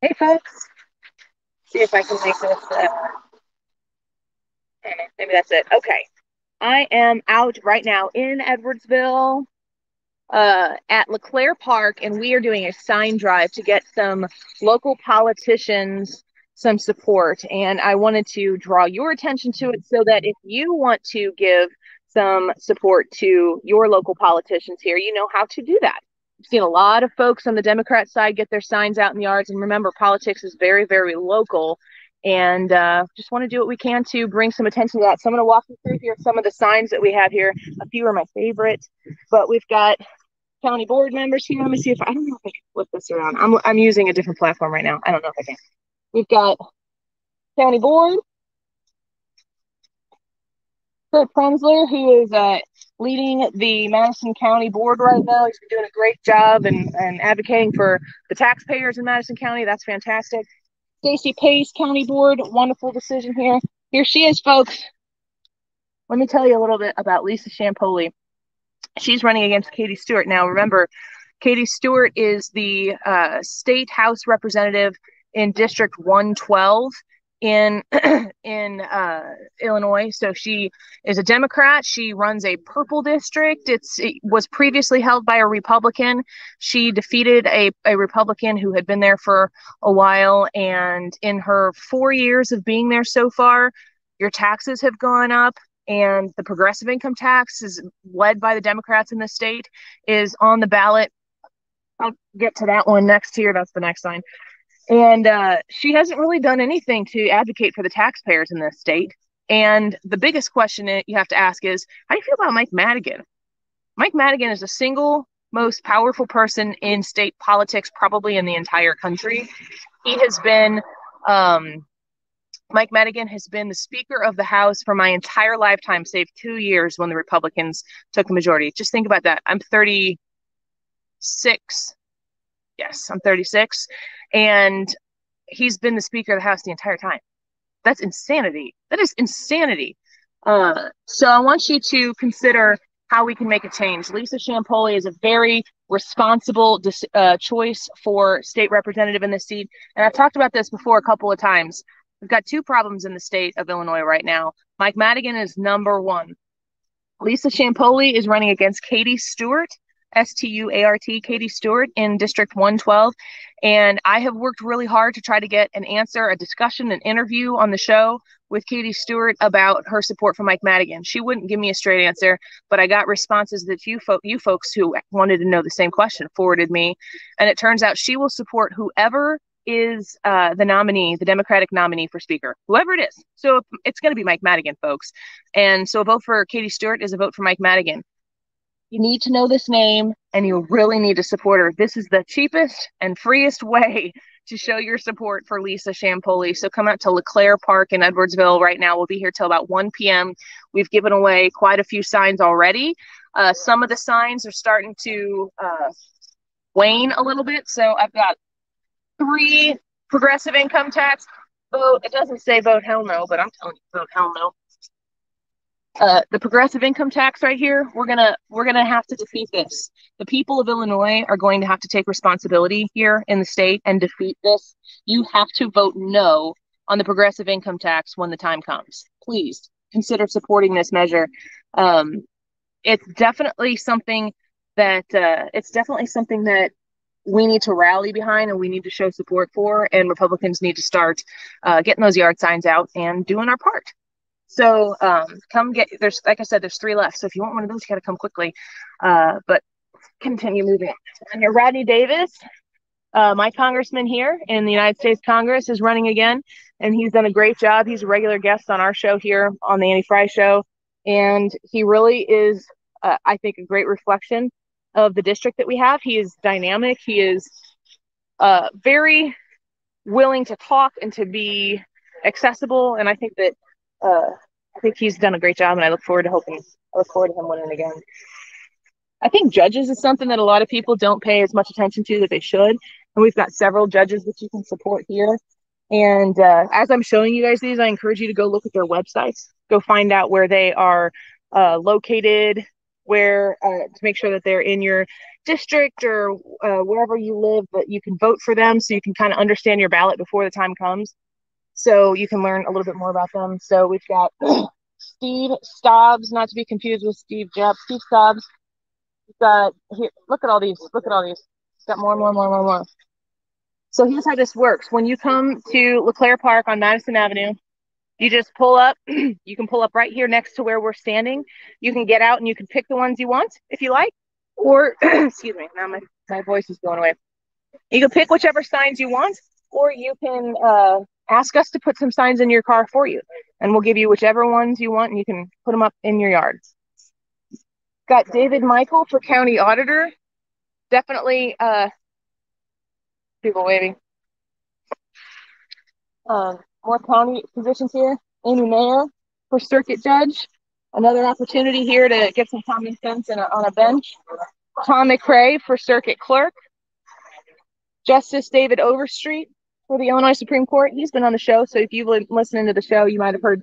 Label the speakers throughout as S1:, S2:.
S1: Hey folks, see if I can make this. Maybe that's it. Okay, I am out right now in Edwardsville, at LeClaire Park, and we are doing a sign drive to get some local politicians some support. And I wanted to draw your attention to it so that if you want to give some support to your local politicians here, you know how to do that. I've seen a lot of folks on the Democrat side get their signs out in the yards. And remember, politics is very, very local. And just want to do what we can to bring some attention to that. So I'm going to walk you through here some of the signs that we have here. A few are my favorite, but we've got county board members here. Let me see if I don't know if I can flip this around. I'm using a different platform right now. I don't know if I can. We've got county board, Kurt Prenzler, who is leading the Madison County Board right now. He's been doing a great job and advocating for the taxpayers in Madison County. That's fantastic. Stacy Pace, County Board, wonderful decision here. Here she is, folks. Let me tell you a little bit about Lisa Champoli. She's running against Katie Stewart. Now, remember, Katie Stewart is the state House representative in District 112 in in Illinois. So she is a Democrat. She runs a purple district. It was previously held by a Republican. She defeated a Republican who had been there for a while. And in her 4 years of being there so far, your taxes have gone up. And the progressive income tax is led by the Democrats in the state, is on the ballot. I'll get to that one next here. That's the next sign. And she hasn't really done anything to advocate for the taxpayers in this state. And the biggest question you have to ask is, how do you feel about Mike Madigan? Mike Madigan is the single most powerful person in state politics, probably in the entire country. He has been, Mike Madigan has been the Speaker of the House for my entire lifetime, save 2 years when the Republicans took the majority. Just think about that. I'm 36. Yes, I'm 36. And he's been the Speaker of the House the entire time. That's insanity. That is insanity. So I want you to consider how we can make a change. Lisa Champoli is a very responsible choice for state representative in this seat. And I've talked about this before a couple of times. We've got two problems in the state of Illinois right now. Mike Madigan is number one. Lisa Champoli is running against Katie Stewart, Stuart, Katie Stewart, in District 112. And I have worked really hard to try to get an answer, a discussion, an interview on the show with Katie Stewart about her support for Mike Madigan. She wouldn't give me a straight answer, but I got responses that you folks who wanted to know the same question forwarded me. And it turns out she will support whoever is the nominee, the Democratic nominee for Speaker, whoever it is. So it's going to be Mike Madigan, folks. And so a vote for Katie Stewart is a vote for Mike Madigan. You need to know this name, and you really need to support her. This is the cheapest and freest way to show your support for Lisa Champoli. So come out to LeClaire Park in Edwardsville right now. We'll be here till about 1 p.m. We've given away quite a few signs already. Some of the signs are starting to wane a little bit. So I've got 3 progressive income tax. Vote. It doesn't say vote hell no, but I'm telling you, vote hell no. The progressive income tax right here, we're gonna have to defeat this. The people of Illinois are going to have to take responsibility here in the state and defeat this. You have to vote no on the progressive income tax when the time comes. Please consider supporting this measure. It's definitely something that we need to rally behind and we need to show support for, and Republicans need to start getting those yard signs out and doing our part. So come get, like I said, there's 3 left. So if you want one of those, you got to come quickly. But continue moving on. And here, Rodney Davis, my congressman here in the United States Congress, is running again. And he's done a great job. He's a regular guest on our show here on the Annie Frey Show. And he really is, I think, a great reflection of the district that we have. He is dynamic. He is very willing to talk and to be accessible. And I think that he's done a great job, and I look forward to him winning again. I think judges is something that a lot of people don't pay as much attention to that they should, and we've got several judges that you can support here. And as I'm showing you guys these, I encourage you to go look at their websites, go find out where they are located, where to make sure that they're in your district or wherever you live, that you can vote for them, so you can kind of understand your ballot before the time comes, so you can learn a little bit more about them. So we've got Steve Stobbs, not to be confused with Steve Jobs. Steve Stobbs. We've got here. Look at all these. Look at all these. Got more. So here's how this works. When you come to LeClaire Park on Madison Avenue, you just pull up. You can pull up right here next to where we're standing. You can get out and you can pick the ones you want if you like. Or, excuse me, now my voice is going away. You can pick whichever signs you want, or you can ask us to put some signs in your car for you. And we'll give you whichever ones you want, and you can put them up in your yard. Got David Michael for county auditor. Definitely people waving. More county positions here. Amy Mayer for circuit judge. Another opportunity here to get some common sense on a bench. Tom McRae for circuit clerk. Justice David Overstreet for the Illinois Supreme Court. He's been on the show, so if you've been listening to the show, you might have heard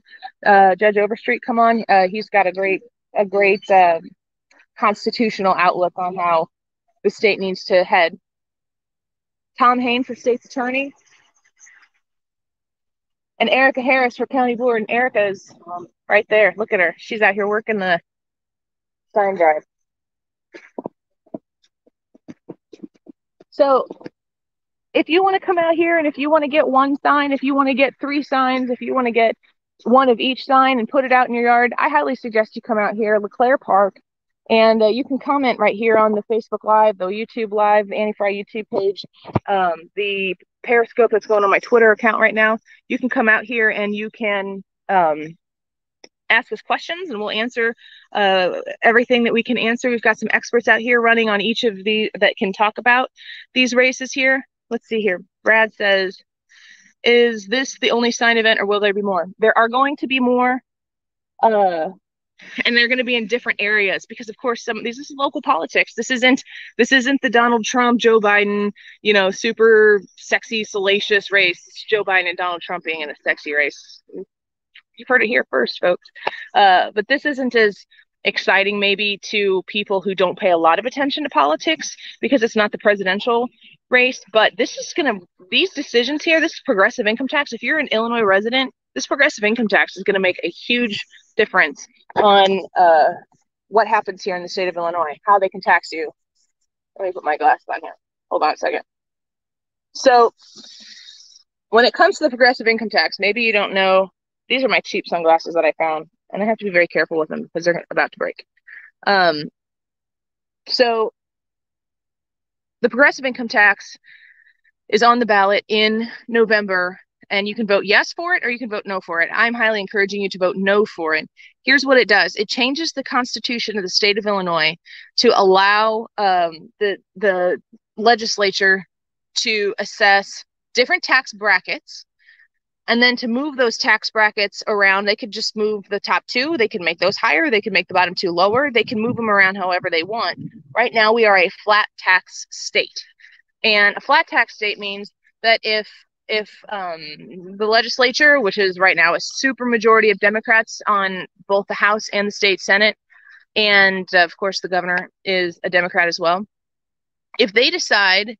S1: Judge Overstreet come on. He's got a great constitutional outlook on how the state needs to head. Tom Hain for state's attorney. And Erica Harris for county board. And Erica's right there. Look at her. She's out here working the sign drive. So if you want to come out here and if you want to get one sign, if you want to get 3 signs, if you want to get one of each sign and put it out in your yard, I highly suggest you come out here, LeClaire Park, and you can comment right here on the Facebook Live, the YouTube Live, the Annie Frye YouTube page, the Periscope that's going on my Twitter account right now. You can come out here and you can ask us questions, and we'll answer everything that we can answer. We've got some experts out here running on each of the that can talk about these races here. Let's see here. Brad says, is this the only sign event or will there be more? There are going to be more, and they're going to be in different areas because, of course, this is local politics. This isn't the Donald Trump, Joe Biden, super sexy, salacious race. It's Joe Biden and Donald Trump being in a sexy race. You've heard it here first, folks. But this isn't as exciting maybe to people who don't pay a lot of attention to politics because it's not the presidential race. But these decisions here, this progressive income tax, if you're an Illinois resident, this progressive income tax is going to make a huge difference on what happens here in the state of Illinois, how they can tax you. Let me put my glasses on here. Hold on a second. So when it comes to the progressive income tax, maybe you don't know, these are my cheap sunglasses that I found, and I have to be very careful with them because they're about to break. So the progressive income tax is on the ballot in November, and you can vote yes for it or you can vote no for it. I'm highly encouraging you to vote no for it. Here's what it does. It changes the Constitution of the state of Illinois to allow the legislature to assess different tax brackets. And then to move those tax brackets around, they could just move the top 2. They can make those higher. They can make the bottom 2 lower. They can move them around however they want. Right now, we are a flat tax state. And a flat tax state means that if the legislature, which is right now a super majority of Democrats on both the House and the state Senate, and of course the governor is a Democrat as well, if they decide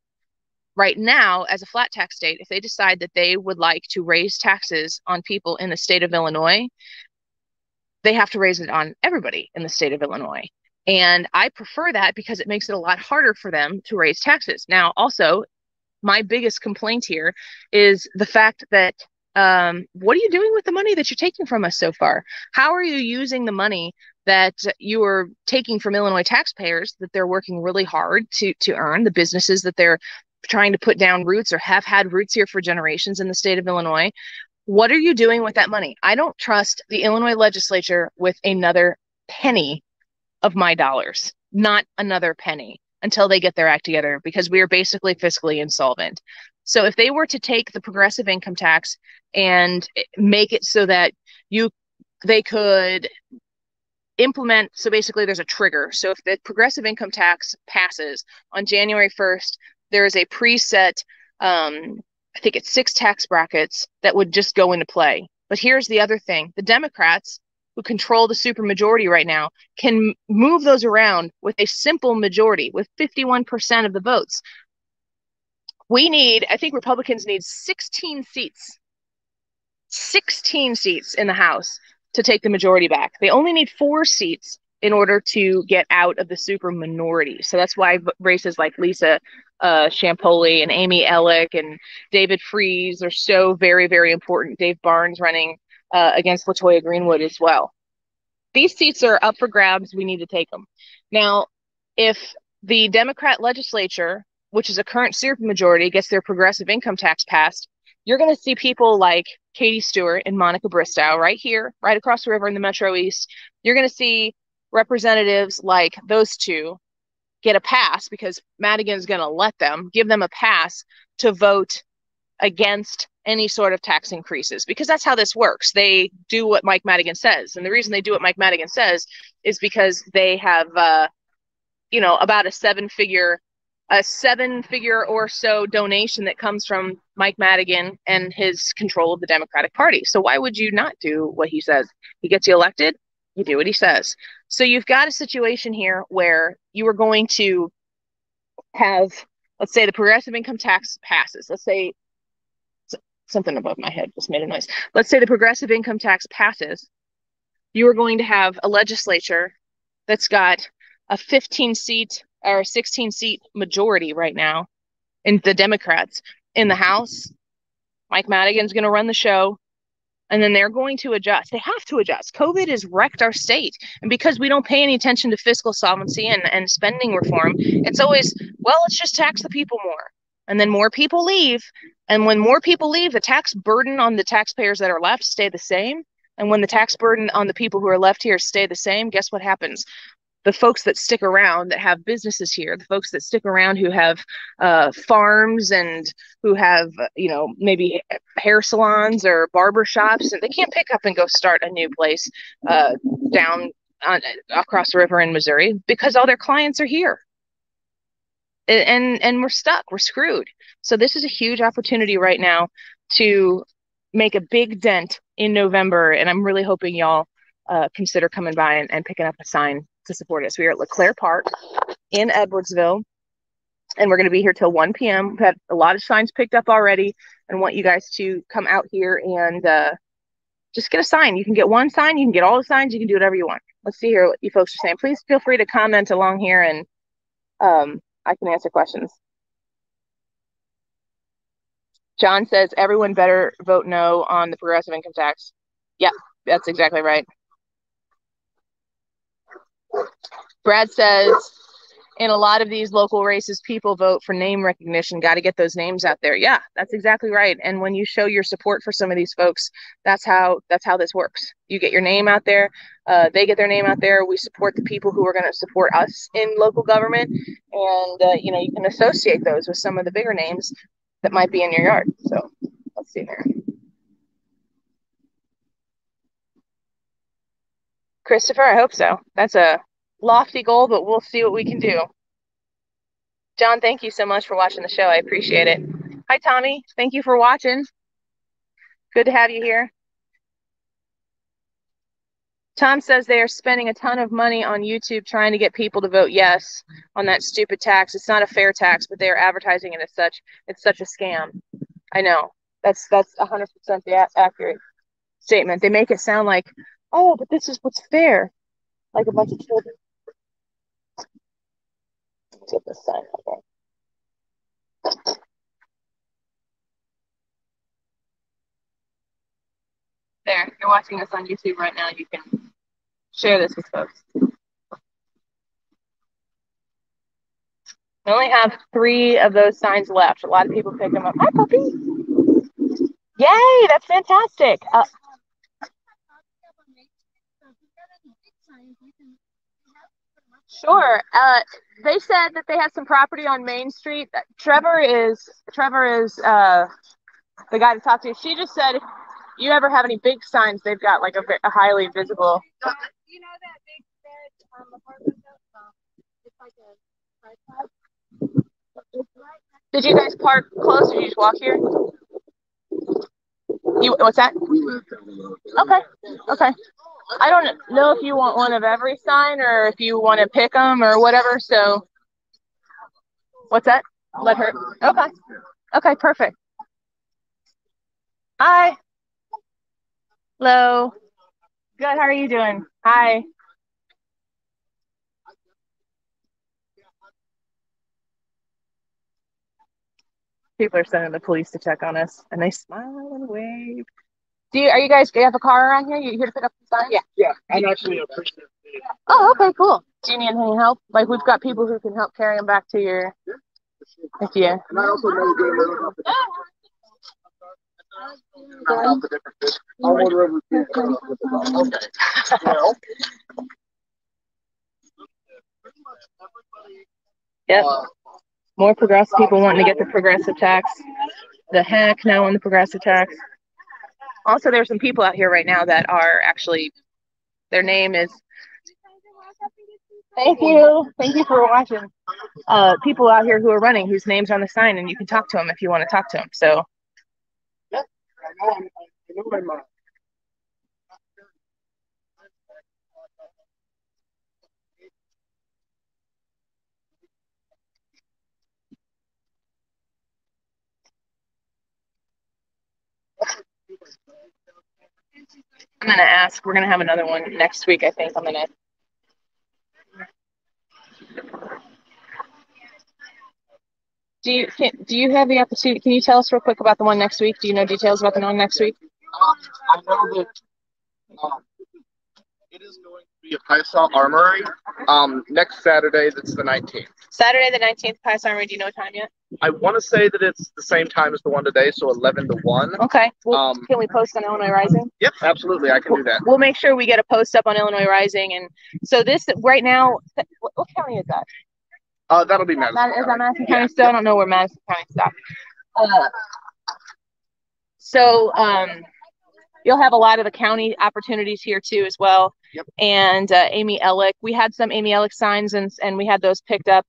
S1: right now, as a flat tax state, if they decide that they would like to raise taxes on people in the state of Illinois, they have to raise it on everybody in the state of Illinois. And I prefer that because it makes it a lot harder for them to raise taxes. Now, also, my biggest complaint here is the fact that what are you doing with the money that you're taking from us so far? How are you using the money that you are taking from Illinois taxpayers that they're working really hard to earn, the businesses that they're trying to put down roots or have had roots here for generations in the state of Illinois? What are you doing with that money? I don't trust the Illinois legislature with another penny of my dollars, not another penny, until they get their act together, because we are basically fiscally insolvent. So if they were to take the progressive income tax and make it so that they could implement, so basically there's a trigger. So if the progressive income tax passes on January 1st, there is a preset, I think it's 6 tax brackets that would just go into play. But here's the other thing. The Democrats who control the supermajority right now can move those around with a simple majority, with 51% of the votes. I think Republicans need 16 seats. 16 seats in the House to take the majority back. They only need 4 seats in order to get out of the super minority. So that's why races like Lisa Champoli and Amy Ellick and David Freese are so very, very important. Dave Barnes running against LaToya Greenwood as well. These seats are up for grabs. We need to take them. Now, if the Democrat legislature, which is a current supermajority, gets their progressive income tax passed, you're going to see people like Katie Stewart and Monica Bristow right here, right across the river in the Metro East. You're going to see representatives like those two get a pass because Madigan's going to give them a pass to vote against any sort of tax increases, because that's how this works. They do what Mike Madigan says. And the reason they do what Mike Madigan says is because they have, about a seven-figure or so donation that comes from Mike Madigan and his control of the Democratic Party. So why would you not do what he says? He gets you elected, you do what he says. So you've got a situation here where you are going to have, let's say the progressive income tax passes. Let's say something above my head just made a noise. Let's say the progressive income tax passes. You are going to have a legislature that's got a 15-seat or a 16-seat majority right now in the Democrats in the House. Mike Madigan's going to run the show, and then they're going to adjust. They have to adjust. COVID has wrecked our state, and because we don't pay any attention to fiscal solvency and spending reform, it's always, well, let's just tax the people more. And then more people leave. And when more people leave, the tax burden on the taxpayers that are left stay the same. And when the tax burden on the people who are left here stay the same, guess what happens? The folks that stick around, that have businesses here, the folks that stick around who have farms and who have, maybe hair salons or barber shops, and they can't pick up and go start a new place down across the river in Missouri because all their clients are here. And we're stuck, we're screwed. So this is a huge opportunity right now to make a big dent in November. And I'm really hoping y'all consider coming by and picking up a sign to support us. We are at LeClaire Park in Edwardsville, and we're going to be here till 1 p.m. We've had a lot of signs picked up already, and want you guys to come out here and just get a sign. You can get one sign, you can get all the signs, you can do whatever you want. Let's see here what you folks are saying. Please feel free to comment along here, and I can answer questions. John says everyone better vote no on the progressive income tax. Yeah, that's exactly right. Brad says in a lot of these local races, people vote for name recognition. Got to get those names out there. Yeah, that's exactly right. And when you show your support for some of these folks, that's how this works. You get your name out there. They get their name out there. We support the people who are going to support us in local government. And, you can associate those with some of the bigger names that might be in your yard. So let's see here. Christopher, I hope so. That's a lofty goal, but we'll see what we can do. John, thank you so much for watching the show. I appreciate it. Hi, Tommy. Thank you for watching. Good to have you here. Tom says they are spending a ton of money on YouTube trying to get people to vote yes on that stupid tax. It's not a fair tax, but they are advertising it as such. It's such a scam. I know. That's 100% the accurate statement. They make it sound like, oh, but this is what's fair. Like a bunch of children. Let's get this sign up there. There, if you're watching this on YouTube right now, you can share this with folks. We only have 3 of those signs left. A lot of people pick them up. Hi, puppy. Yay, that's fantastic. Sure. They said that they have some property on Main Street. Trevor is the guy to talk to. She just said if you ever have any big signs, they've got like a highly visible.
S2: You know that big bed apartment? It's like a tripod.
S1: Did you guys park close or did you just walk here? What's that?
S3: We live down the road.
S1: Okay. I don't know if you want one of every sign or if you want to pick them or whatever. So, what's that? Let her. Okay. Okay, perfect. Hi. Hello. Good. How are you doing? Hi. People are sending the police to check on us, and they smile and wave. Are you guys, do you have a car around here? You here to pick up the sign?
S3: Yeah, I'm actually a person.
S1: Oh, okay, cool. Do you need any help? Like, we've got people who can help carry them back to your, if you.
S3: And I also know good about the different. I'll order everything. Okay. Well.
S1: Yep. More progressive people wanting to get the progressive tax. The heck now on the progressive tax. Also, there's some people out here right now that are actually, their name is, thank you. Thank you for watching. People out here who are running whose names are on the sign, and you can talk to them if you want to talk to them. So,
S3: yeah, I know I'm
S1: I'm going to ask, we're going to have another one next week, I think. Do you have the opportunity? Can you tell us real quick about the one next week? Do you know details about the one next week?
S3: I know that it is going to be a Paisaw Armory next Saturday. That's the 19th.
S1: Saturday the 19th, Paisaw Armory. Do you know time yet?
S3: I want to say that it's the same time as the one today, so 11 to 1.
S1: Okay. Well, can we post on Illinois Rising?
S3: Yep, absolutely. I can do that.
S1: We'll make sure we get a post up on Illinois Rising. And so this right now, what county is that?
S3: That'll be Madison.
S1: Is that Madison County still? I don't know where Madison County stopped. So you'll have a lot of the county opportunities here too as well.
S3: Yep.
S1: And Amy Ellick, we had some Amy Ellick signs and we had those picked up.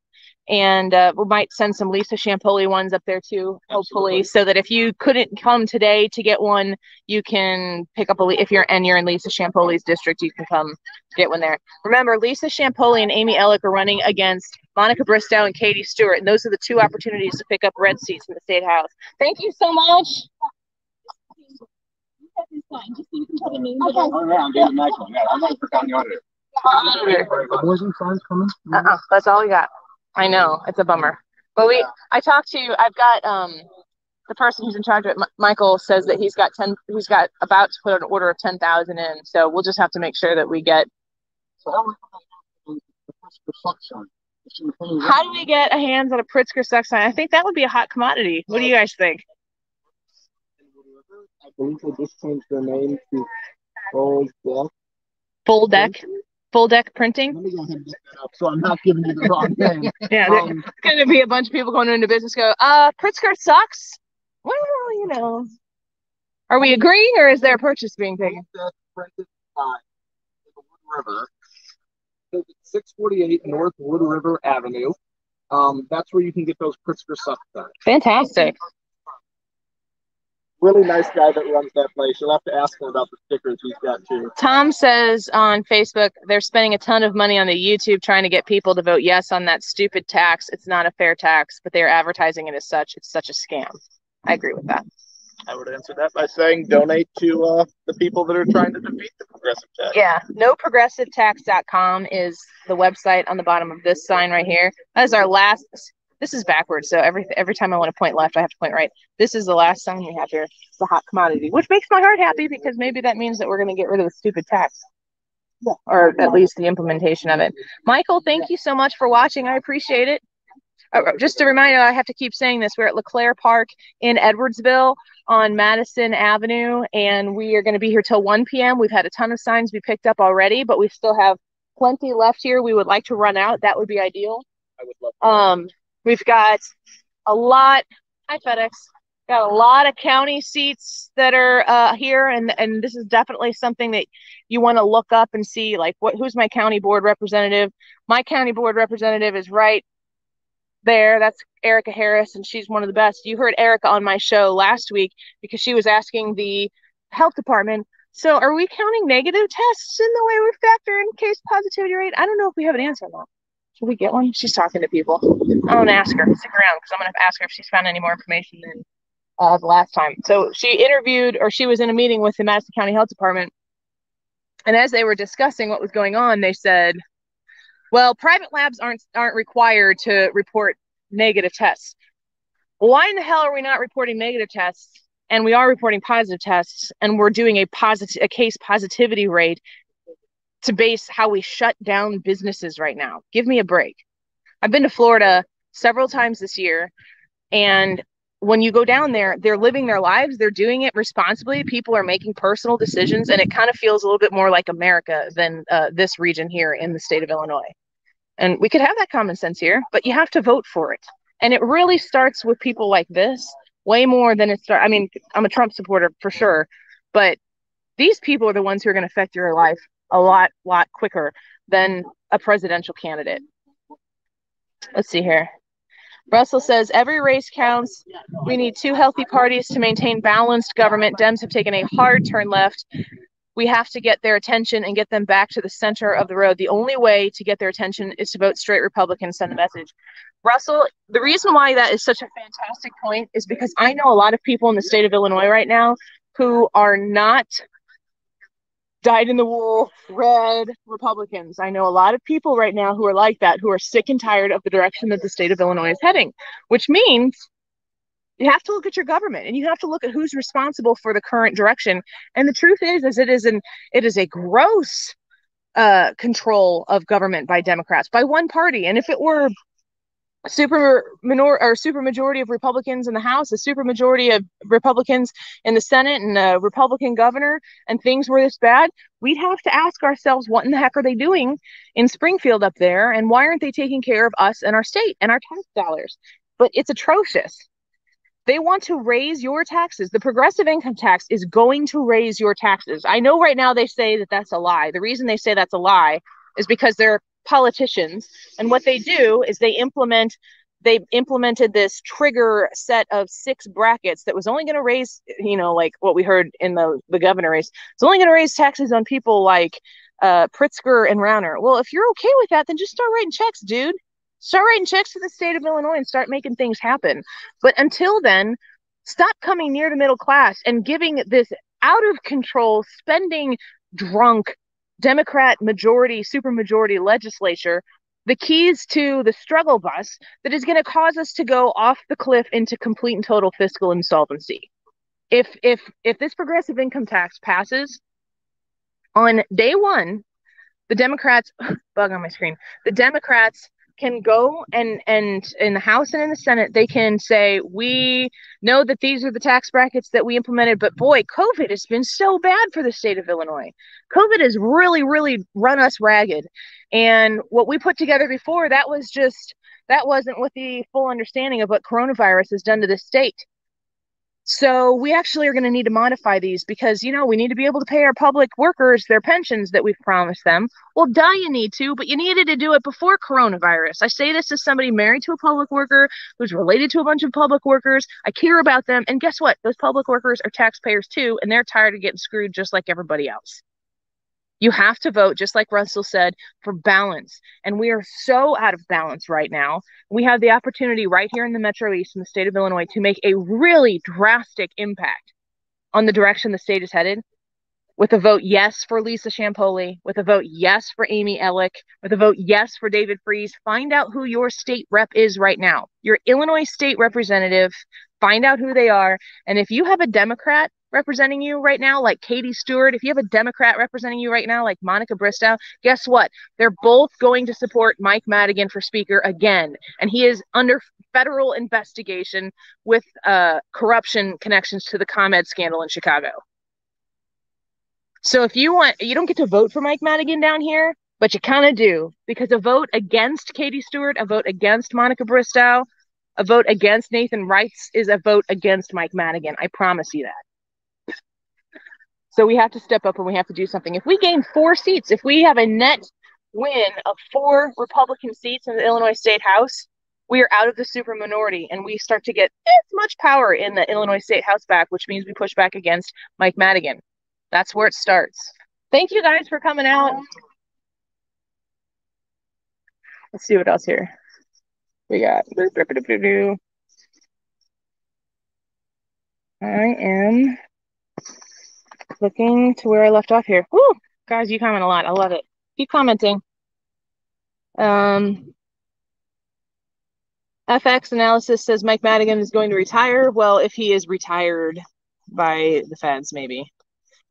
S1: And we might send some Lisa Champoli ones up there too, hopefully, so that if you couldn't come today to get one, you can pick up if you're in Lisa Champoli's district, you can come get one there. Remember, Lisa Champoli and Amy Ellick are running against Monica Bristow and Katie Stewart, and those are the two opportunities to pick up red seats in the state house. Thank you so much. Just so you can put a name. Okay. Oh, yeah, I'm getting a nice one. Yeah, I'm going to put down the auditor. That's all we got. I know, it's a bummer. But I talked to, I've got the person who's in charge of it, Michael, says that he's got about to put an order of 10,000 in. So we'll just have to make sure that we get. How do we get a hands on a Pritzker suck sign? I think that would be a hot commodity. What do you guys think?
S3: I believe they just changed their name to Full Deck.
S1: Full Deck? Full Deck Printing?
S3: Let me go ahead and look that up so I'm not giving you the wrong thing.
S1: Yeah, there's going to be a bunch of people going into business go, Pritzker sucks? Well, you know. Are we agreeing or is there a purchase being taken?
S3: Full Deck Printed by the Wood River. 648 North Wood River Avenue. That's where you can get those Pritzker suck signs.
S1: Fantastic.
S3: Really nice guy that runs that place. You'll have to ask him about the stickers he's got too.
S1: Tom says on Facebook they're spending a ton of money on the YouTube trying to get people to vote yes on that stupid tax. It's not a fair tax, but they are advertising it as such. It's such a scam. I agree with that.
S3: I would answer that by saying donate to the people that are trying to defeat the progressive tax.
S1: Yeah, noprogressivetax.com is the website on the bottom of this sign right here. That is our last. This is backwards, so every time I want to point left, I have to point right. This is the last sign we have here. It's a hot commodity, which makes my heart happy because maybe that means that we're going to get rid of the stupid tax. Yeah. Or at least the implementation of it. Michael, thank you so much for watching. I appreciate it. Just a reminder, I have to keep saying this. We're at LeClaire Park in Edwardsville on Madison Avenue, and we are going to be here till 1 p.m. We've had a ton of signs be picked up already, but we still have plenty left here. We would like to run out. That would be ideal.
S3: I would love to.
S1: We've got a lot. Hi, FedEx. Got a lot of county seats that are here, and this is definitely something that you want to look up and see, like, who's my county board representative. My county board representative is right there. That's Erica Harris, and she's one of the best. You heard Erica on my show last week because she was asking the health department, So are we counting negative tests in the way we factor in case positivity rate? I don't know if we have an answer on that. Should we get one? She's talking to people. I want to ask her. Stick around because I'm going to ask her if she's found any more information than the last time. So she was in a meeting with the Madison County Health Department. And as they were discussing what was going on, they said, well, private labs aren't required to report negative tests. Well, why in the hell are we not reporting negative tests? And we are reporting positive tests, and we're doing a case positivity rate to base how we shut down businesses right now. Give me a break. I've been to Florida several times this year, and when you go down there, they're living their lives. They're doing it responsibly. People are making personal decisions, and it kind of feels a little bit more like America than this region here in the state of Illinois. And we could have that common sense here, but you have to vote for it. And it really starts with people like this, way more than it starts. I mean, I'm a Trump supporter for sure, but these people are the ones who are going to affect your life a lot quicker than a presidential candidate. Let's see here. Russell says, every race counts. We need two healthy parties to maintain balanced government. Dems have taken a hard turn left. We have to get their attention and get them back to the center of the road. The only way to get their attention is to vote straight Republican, send a message. Russell, the reason why that is such a fantastic point is because I know a lot of people in the state of Illinois right now who are not dyed-in-the-wool red Republicans. I know a lot of people right now who are like that, who are sick and tired of the direction that the state of Illinois is heading, which means you have to look at your government and you have to look at who's responsible for the current direction. And the truth is it is a gross control of government by Democrats, by one party. And if it were super majority of Republicans in the House, a super majority of Republicans in the Senate, and a Republican governor, and things were this bad, we'd have to ask ourselves, what in the heck are they doing in Springfield up there? And why aren't they taking care of us and our state and our tax dollars? But it's atrocious. They want to raise your taxes. The progressive income tax is going to raise your taxes. I know right now they say that that's a lie. The reason they say that's a lie is because they're politicians, and what they do is they implemented this trigger set of 6 brackets that was only going to raise, like what we heard in the governor race, it's only going to raise taxes on people like Pritzker and Rauner. Well, if you're okay with that, then just start writing checks, dude. Start writing checks to the state of Illinois and start making things happen. But until then, stop coming near the middle class and giving this out of control, spending drunk Democrat majority, supermajority legislature the keys to the struggle bus that is going to cause us to go off the cliff into complete and total fiscal insolvency. If this progressive income tax passes on day one, the Democrats bug on my screen. The Democrats can go and in the House and in the Senate, they can say, we know that these are the tax brackets that we implemented, but boy, COVID has been so bad for the state of Illinois. COVID has really, really run us ragged. And what we put together before, that wasn't with the full understanding of what coronavirus has done to the state. So we actually are going to need to modify these because, we need to be able to pay our public workers their pensions that we've promised them. Well, duh, you need to, but you needed to do it before coronavirus. I say this as somebody married to a public worker who's related to a bunch of public workers. I care about them. And guess what? Those public workers are taxpayers too, and they're tired of getting screwed just like everybody else. You have to vote, just like Russell said, for balance. And we are so out of balance right now. We have the opportunity right here in the Metro East in the state of Illinois to make a really drastic impact on the direction the state is headed with a vote yes for Lisa Champoli, with a vote yes for Amy Ellick, with a vote yes for David Freese. Find out who your state rep is right now. Your Illinois state representative, find out who they are. And if you have a Democrat representing you right now, like Katie Stewart, if you have a Democrat representing you right now, like Monica Bristow, guess what? They're both going to support Mike Madigan for Speaker again. And he is under federal investigation with corruption connections to the ComEd scandal in Chicago. So if you don't get to vote for Mike Madigan down here, but you kind of do, because a vote against Katie Stewart, a vote against Monica Bristow, a vote against Nathan Reitz is a vote against Mike Madigan. I promise you that. So we have to step up and we have to do something. If we gain 4 seats, if we have a net win of 4 Republican seats in the Illinois State House, we are out of the super minority and we start to get as much power in the Illinois State House back, which means we push back against Mike Madigan. That's where it starts. Thank you guys for coming out. Let's see what else here we got. I am looking to where I left off here. Woo! Guys, you comment a lot. I love it. Keep commenting. FX Analysis says Mike Madigan is going to retire. Well, if he is retired by the feds, maybe.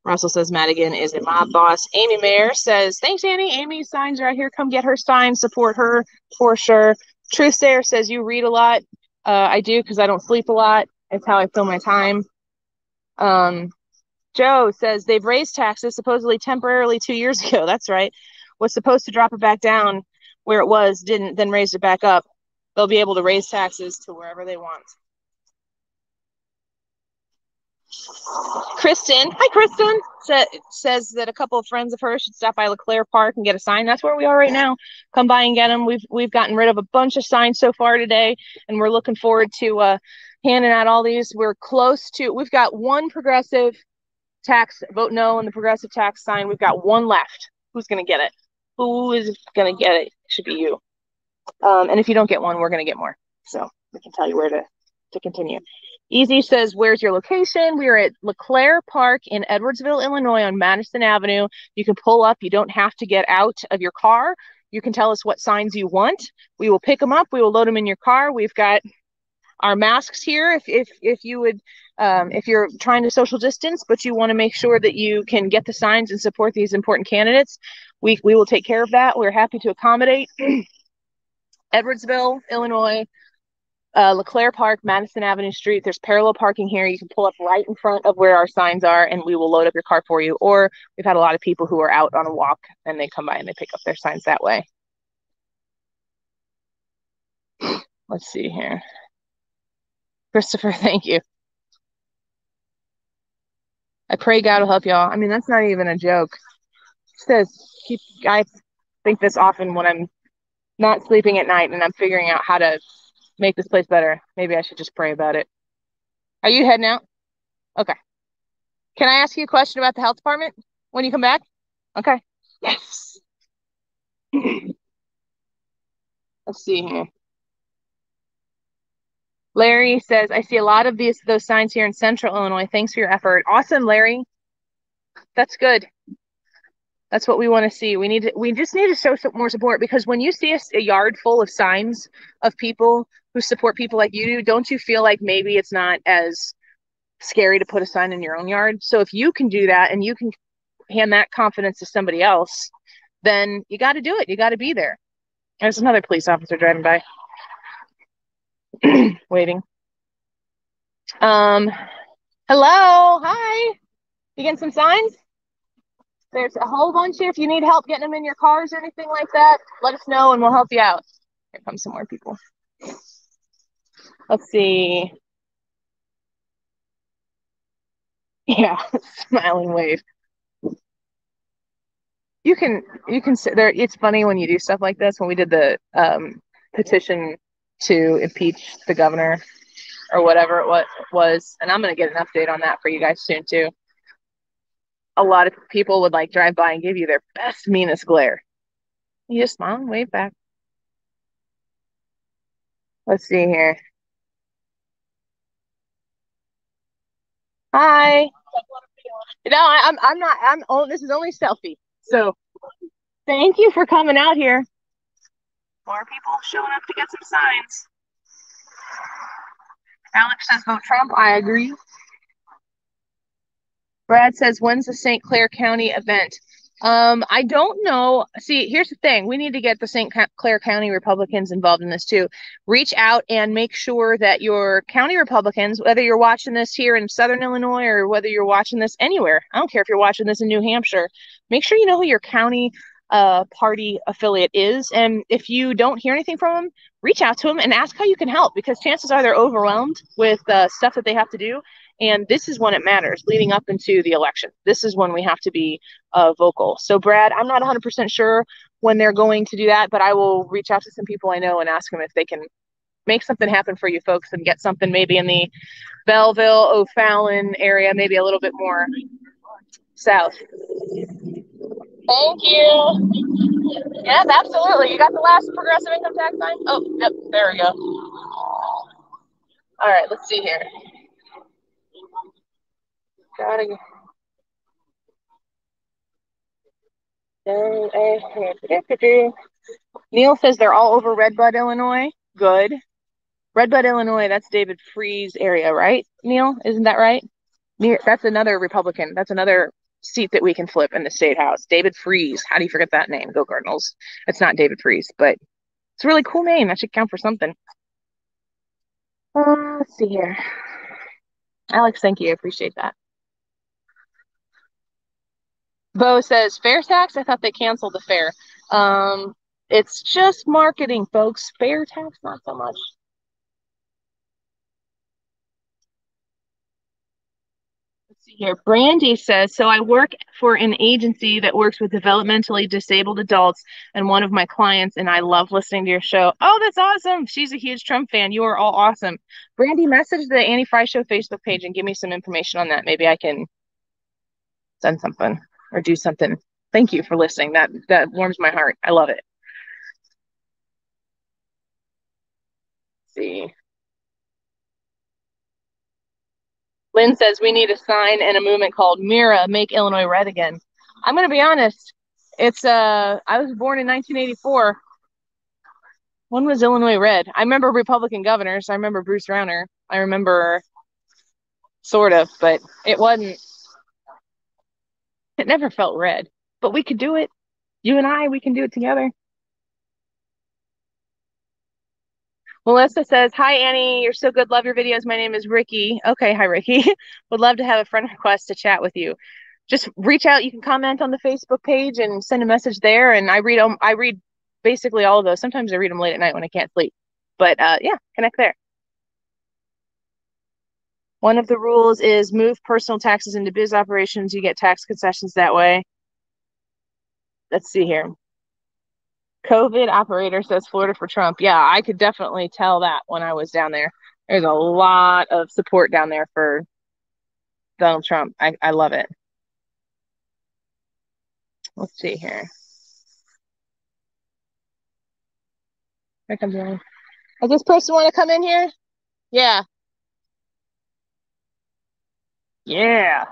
S1: Russell says Madigan is a mob boss. Amy Mayer says, thanks, Annie. Amy's signs are out here. Come get her signs. Support her for sure. Truth Sayer says, you read a lot. I do because I don't sleep a lot. It's how I fill my time. Joe says they've raised taxes supposedly temporarily 2 years ago. That's right. Was supposed to drop it back down where it was, didn't, then raised it back up. They'll be able to raise taxes to wherever they want. Kristen, hi Kristen, says that a couple of friends of hers should stop by LeClaire Park and get a sign. That's where we are right now. Come by and get them. We've gotten rid of a bunch of signs so far today, and we're looking forward to handing out all these. We're close to. We've got one progressive tax vote no on the progressive tax sign. We've got one left. Who's gonna get it? Who is gonna get it? It should be you. And if you don't get one, we're gonna get more. So we can tell you where to continue. Easy says, where's your location? We are at LeClaire Park in Edwardsville, Illinois on Madison Avenue. You can pull up. You don't have to get out of your car. You can tell us what signs you want. We will pick them up. We will load them in your car. We've got our masks here if you would, if you're trying to social distance, but you want to make sure that you can get the signs and support these important candidates. We will take care of that. We're happy to accommodate. Edwardsville, Illinois. LeClaire Park, Madison Avenue Street. There's parallel parking here. You can pull up right in front of where our signs are, and we will load up your car for you. Or we've had a lot of people who are out on a walk, and they come by and they pick up their signs that way. Let's see here. Christopher, thank you. I pray God will help y'all. I mean, that's not even a joke. It says, I think this often when I'm not sleeping at night and I'm figuring out how to make this place better. Maybe I should just pray about it. Are you heading out? Okay. Can I ask you a question about the health department when you come back? Okay. Yes. Let's see here. Larry says, I see a lot of those signs here in Central Illinois. Thanks for your effort. Awesome, Larry. That's good. That's what we want to see. We just need to show some more support, because when you see a yard full of signs of people who support people like you do, don't you feel like maybe it's not as scary to put a sign in your own yard? So if you can do that and you can hand that confidence to somebody else, then you got to do it. You got to be there. There's another police officer driving by. Waiting. Hello. Hi. You getting some signs? There's a whole bunch here. If you need help getting them in your cars or anything like that, let us know and we'll help you out. Here comes some more people. Let's see. Yeah, smiling wave. You can sit there. It's funny when you do stuff like this. When we did the petition to impeach the governor or whatever it was, and I'm gonna get an update on that for you guys soon too. A lot of people would like drive by and give you their best, meanest glare. You just smile and wave back. Let's see here. Hi. No, I'm not. This is only selfie. So thank you for coming out here. More people showing up to get some signs. Alex says vote Trump. I agree. Brad says, when's the St. Clair County event? I don't know. See, here's the thing. We need to get the St. Clair County Republicans involved in this too. Reach out and make sure that your county Republicans, whether you're watching this here in Southern Illinois or whether you're watching this anywhere, I don't care if you're watching this in New Hampshire, make sure you know who your county party affiliate is. And if you don't hear anything from them, reach out to them and ask how you can help, because chances are they're overwhelmed with stuff that they have to do. And this is when it matters, leading up into the election. This is when we have to be vocal. So, Brad, I'm not 100% sure when they're going to do that, but I will reach out to some people I know and ask them if they can make something happen for you folks and get something maybe in the Belleville, O'Fallon area, maybe a little bit more south. Thank you. Yes, absolutely. You got the last progressive income tax sign? Oh, yep, there we go. All right, let's see here. Gotta go. Neil says they're all over Redbud, Illinois. Good. Redbud, Illinois, that's David Free's area, right, Neil? Isn't that right? That's another Republican. That's another seat that we can flip in the state house. David Freeze. How do you forget that name? Go Cardinals. It's not David Freeze, but it's a really cool name. That should count for something. Let's see here. Alex, thank you. I appreciate that. Bo says, fair tax? I thought they canceled the fair. It's just marketing, folks. Fair tax, not so much. Let's see here. Brandy says, so I work for an agency that works with developmentally disabled adults and one of my clients, and I love listening to your show. Oh, that's awesome. She's a huge Trump fan. You are all awesome. Brandy, message the Annie Fry Show Facebook page and give me some information on that. Maybe I can send something or do something. Thank you for listening. That warms my heart. I love it. Let's see. Lynn says we need a sign and a movement called Mira, Make Illinois Red Again. I'm going to be honest. It's I was born in 1984. When was Illinois red? I remember Republican governors. I remember Bruce Rauner. I remember sort of, but it wasn't. It never felt red. But we could do it. You and I, we can do it together. Melissa says, hi, Annie. You're so good. Love your videos. My name is Ricky. Okay, hi, Ricky. Would love to have a friend request to chat with you. Just reach out. You can comment on the Facebook page and send a message there. And I read basically all of those. Sometimes I read them late at night when I can't sleep. But yeah, connect there. One of the rules is move personal taxes into biz operations. You get tax concessions that way. Let's see here. COVID operator says Florida for Trump. Yeah, I could definitely tell that when I was down there. There's a lot of support down there for Donald Trump. I love it. Let's see here. Here comes one. Does this person want to come in here? Yeah. Yeah.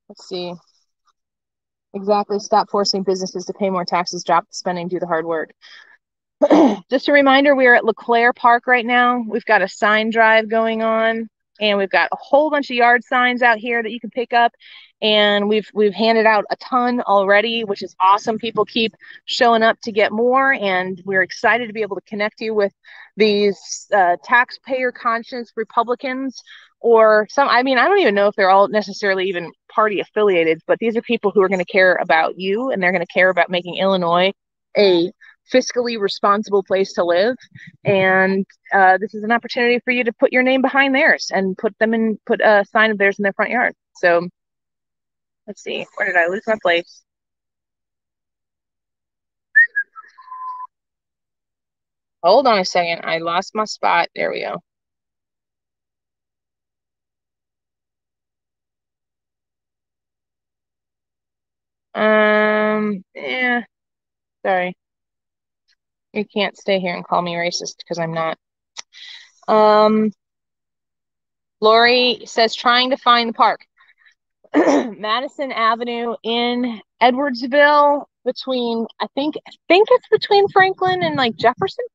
S1: Let's see. Exactly. Stop forcing businesses to pay more taxes, drop the spending, do the hard work. Just a reminder, we are at LeClaire Park right now. We've got a sign drive going on, and we've got a whole bunch of yard signs out here that you can pick up. And we've handed out a ton already, which is awesome. People keep showing up to get more, and we're excited to be able to connect you with these taxpayer conscious Republicans or some. I mean, I don't even know if they're all necessarily even party affiliated, but these are people who are going to care about you, and they're going to care about making Illinois a fiscally responsible place to live. And this is an opportunity for you to put your name behind theirs and put a sign of theirs in their front yard. So let's see, where did I lose my place? Hold on a second. I lost my spot. There we go. Yeah, sorry. You can't stay here and call me racist because I'm not. Lori says trying to find the park. Madison Avenue in Edwardsville between, I think it's between Franklin and like Jefferson.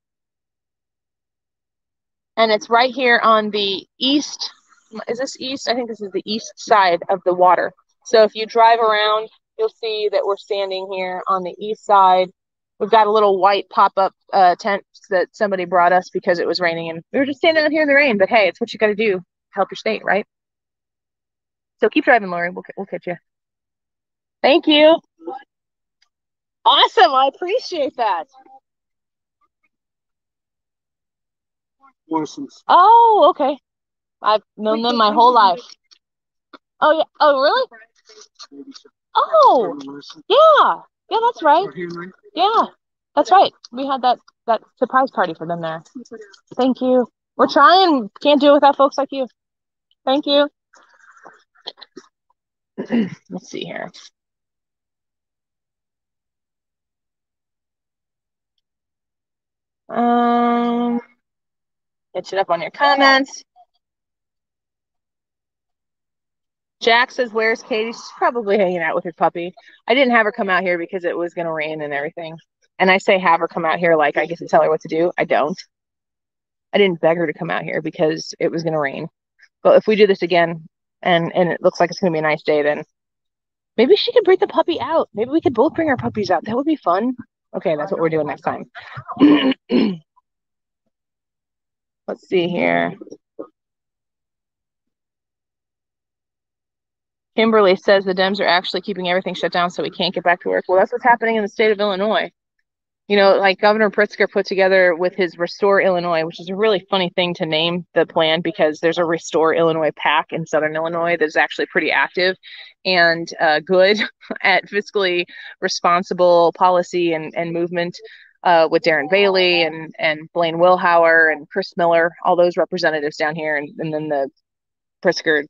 S1: And it's right here on the east. Is this east? I think this is the east side of the water. So if you drive around, you'll see that we're standing here on the east side. We've got a little white pop-up tent that somebody brought us because it was raining, and we were just standing out here in the rain. But hey, it's what you got to do. Help your state, right? So keep driving, Lori. We'll catch you. Thank you. Awesome. I appreciate that. Oh, okay. I've known them my whole life. Oh, yeah. Oh, really? Oh, yeah. Yeah, that's right. Yeah, that's right. We had that surprise party for them there. Thank you. We're trying. Can't do it without folks like you. Thank you. Let's see here. Catch it up on your comments. Jack says, where's Katie? She's probably hanging out with her puppy. I didn't have her come out here because it was going to rain and everything. And I say have her come out here like I get to tell her what to do. I don't. I didn't beg her to come out here because it was going to rain. But if we do this again and it looks like it's going to be a nice day, then maybe she could bring the puppy out. Maybe we could both bring our puppies out. That would be fun. Okay, that's what we're doing next time. Let's see here. Kimberly says the Dems are actually keeping everything shut down so we can't get back to work. Well, that's what's happening in the state of Illinois. You know, like Governor Pritzker put together with his Restore Illinois, which is a really funny thing to name the plan because there's a Restore Illinois PAC in Southern Illinois that's actually pretty active and good at fiscally responsible policy and movement with Darren Bailey and Blaine Wilhauer and Chris Miller, all those representatives down here, and then the Pritzker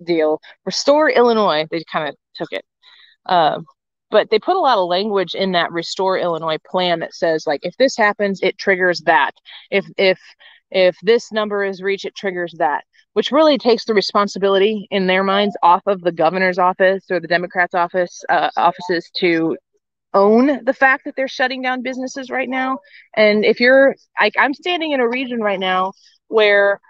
S1: deal. Restore Illinois, they kind of took it. But they put a lot of language in that Restore Illinois plan that says, like, if this happens, it triggers that. If this number is reached, it triggers that, which really takes the responsibility in their minds off of the governor's office or the Democrats' offices to own the fact that they're shutting down businesses right now. And if you're like, I'm standing in a region right now where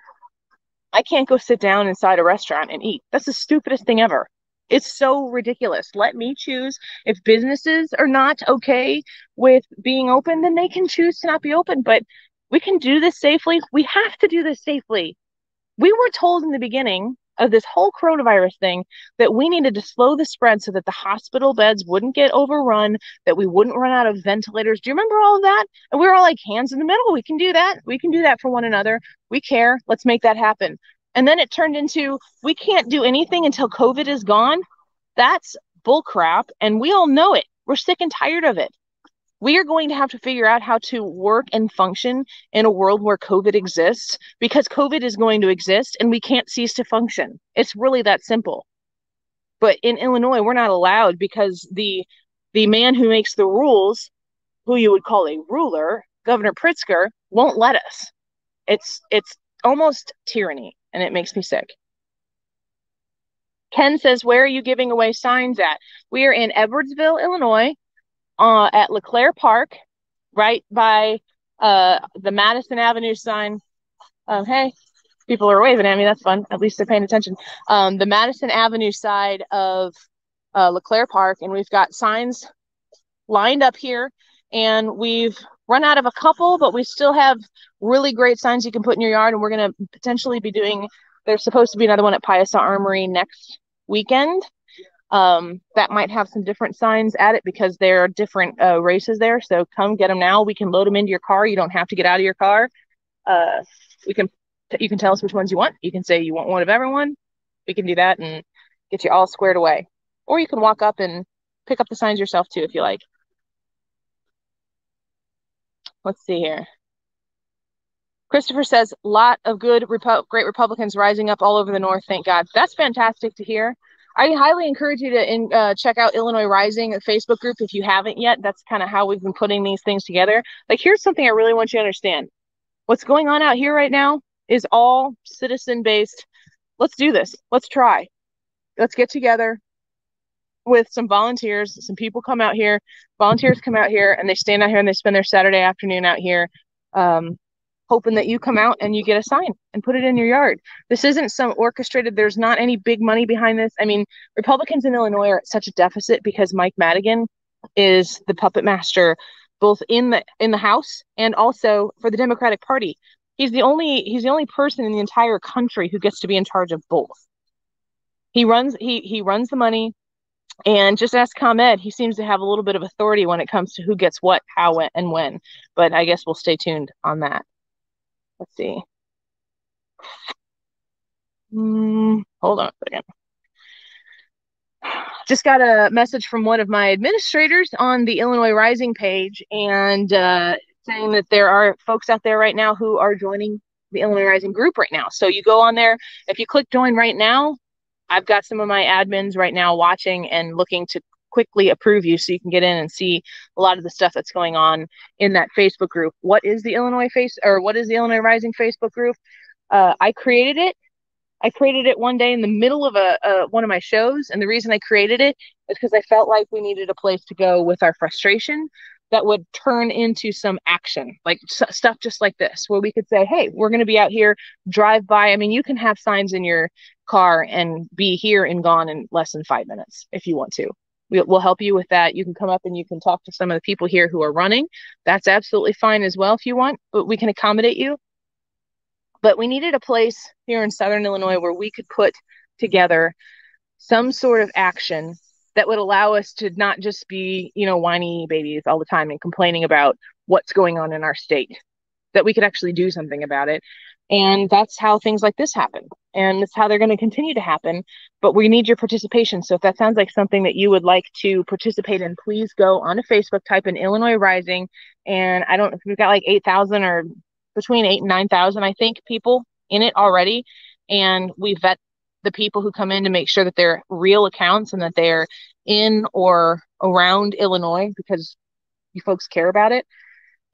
S1: I can't go sit down inside a restaurant and eat. That's the stupidest thing ever. It's so ridiculous. Let me choose. If businesses are not okay with being open, then they can choose to not be open. But we can do this safely. We have to do this safely. We were told in the beginning of this whole coronavirus thing that we needed to slow the spread so that the hospital beds wouldn't get overrun, that we wouldn't run out of ventilators. Do you remember all of that? And we were all like, hands in the middle. We can do that. We can do that for one another. We care. Let's make that happen. And then it turned into, we can't do anything until COVID is gone. That's bullcrap. And we all know it. We're sick and tired of it. We are going to have to figure out how to work and function in a world where COVID exists, because COVID is going to exist and we can't cease to function. It's really that simple. But in Illinois, we're not allowed because the man who makes the rules, who you would call a ruler, Governor Pritzker, won't let us. It's almost tyranny, and it makes me sick. Ken says, where are you giving away signs at? We are in Edwardsville, Illinois, at LeClaire Park, right by the Madison Avenue sign. Hey, people are waving at me. That's fun. At least they're paying attention. The Madison Avenue side of LeClaire Park, and we've got signs lined up here, and we've run out of a couple, but we still have really great signs you can put in your yard, and we're going to potentially be doing, there's supposed to be another one at Piasa Armory next weekend. That might have some different signs at it because there are different races there. So come get them now. We can load them into your car. You don't have to get out of your car. You can tell us which ones you want. You can say you want one of everyone. We can do that and get you all squared away. Or you can walk up and pick up the signs yourself too if you like. Let's see here. Christopher says, lot of great Republicans rising up all over the North. Thank God. That's fantastic to hear. I highly encourage you to check out Illinois Rising, a Facebook group, if you haven't yet. That's kind of how we've been putting these things together. Like, here's something I really want you to understand. What's going on out here right now is all citizen-based. Let's do this. Let's try. Let's get together with some volunteers. Some people come out here. Volunteers come out here, and they stand out here, and they spend their Saturday afternoon out here hoping that you come out and you get a sign and put it in your yard. This isn't some orchestrated, there's not any big money behind this. I mean, Republicans in Illinois are at such a deficit because Mike Madigan is the puppet master, both in the House and also for the Democratic Party. He's the only person in the entire country who gets to be in charge of both. He runs the money, and just ask ComEd, he seems to have a little bit of authority when it comes to who gets what, how, and when. But I guess we'll stay tuned on that. Let's see. Hold on a second. Just got a message from one of my administrators on the Illinois Rising page, and saying that there are folks out there right now who are joining the Illinois Rising group right now. So you go on there. If you click join right now, I've got some of my admins right now watching and looking to quickly approve you so you can get in and see a lot of the stuff that's going on in that Facebook group. What is the Illinois Rising Facebook group? I created it. I created it one day in the middle of one of my shows, and the reason I created it is because I felt like we needed a place to go with our frustration that would turn into some action, like stuff just like this, where we could say, hey, we're going to be out here, drive by. I mean, you can have signs in your car and be here and gone in less than 5 minutes if you want to. We'll help you with that. You can come up and you can talk to some of the people here who are running. That's absolutely fine as well if you want, but we can accommodate you. But we needed a place here in Southern Illinois where we could put together some sort of action that would allow us to not just be, whiny babies all the time and complaining about what's going on in our state, that we could actually do something about it. And that's how things like this happen. And it's how they're going to continue to happen. But we need your participation. So if that sounds like something that you would like to participate in, please go onto Facebook, type in Illinois Rising. And I don't know if we've got like 8,000 or between 8,000 and 9,000, I think, people in it already. And we vet the people who come in to make sure that they're real accounts and that they're in or around Illinois because you folks care about it.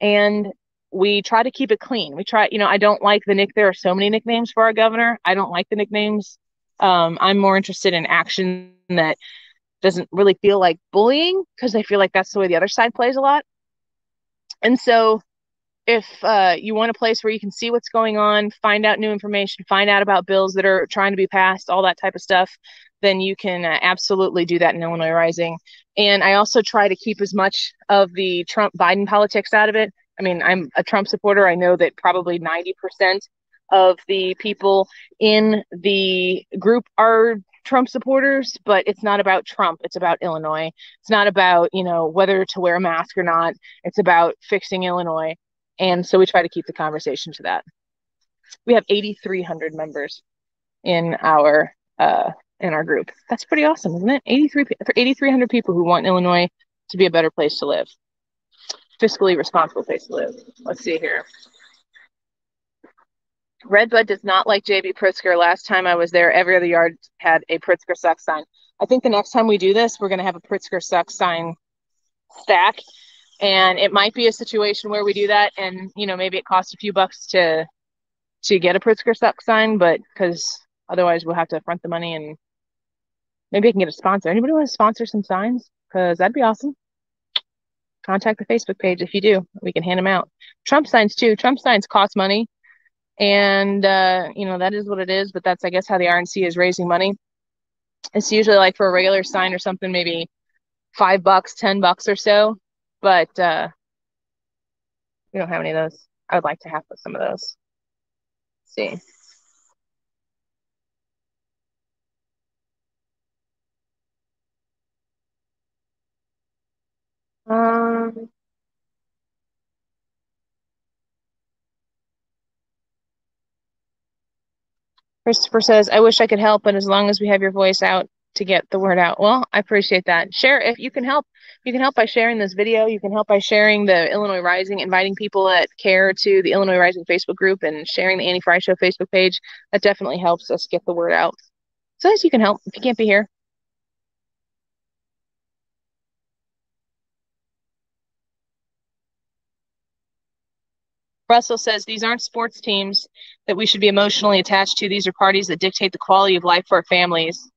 S1: And we try to keep it clean. We try, I don't like there are so many nicknames for our governor. I don't like the nicknames. I'm more interested in action that doesn't really feel like bullying because I feel like that's the way the other side plays a lot. And so if you want a place where you can see what's going on, find out new information, find out about bills that are trying to be passed, all that type of stuff, then you can absolutely do that in Illinois Rising. And I also try to keep as much of the Trump-Biden politics out of it. I mean, I'm a Trump supporter. I know that probably 90% of the people in the group are Trump supporters, but it's not about Trump. It's about Illinois. It's not about, whether to wear a mask or not. It's about fixing Illinois. And so we try to keep the conversation to that. We have 8,300 members in our group. That's pretty awesome, isn't it? 8,300 people who want Illinois to be a better place to live. Fiscally responsible place to live. Let's see here. Redbud does not like JB Pritzker. Last time I was there, every other yard had a Pritzker sucks sign. I think the next time we do this, we're going to have a Pritzker sucks sign stack. And it might be a situation where we do that and, maybe it costs a few bucks to get a Pritzker sucks sign, but because otherwise we'll have to front the money and maybe I can get a sponsor. Anybody want to sponsor some signs? Because that'd be awesome. Contact the Facebook page if you do. We can hand them out. Trump signs too. Trump signs cost money. And, that is what it is. But that's, I guess, how the RNC is raising money. It's usually like for a regular sign or something, maybe $5, $10 or so. But we don't have any of those. I would like to have some of those. Let's see. Christopher says, I wish I could help, but as long as we have your voice out to get the word out. Well, I appreciate that. Share if you can help. You can help by sharing this video. You can help by sharing the Illinois Rising, inviting people that care to the Illinois Rising Facebook group and sharing the Annie Frey Show Facebook page. That definitely helps us get the word out. So as you can help if you can't be here. Russell says, these aren't sports teams that we should be emotionally attached to. These are parties that dictate the quality of life for our families.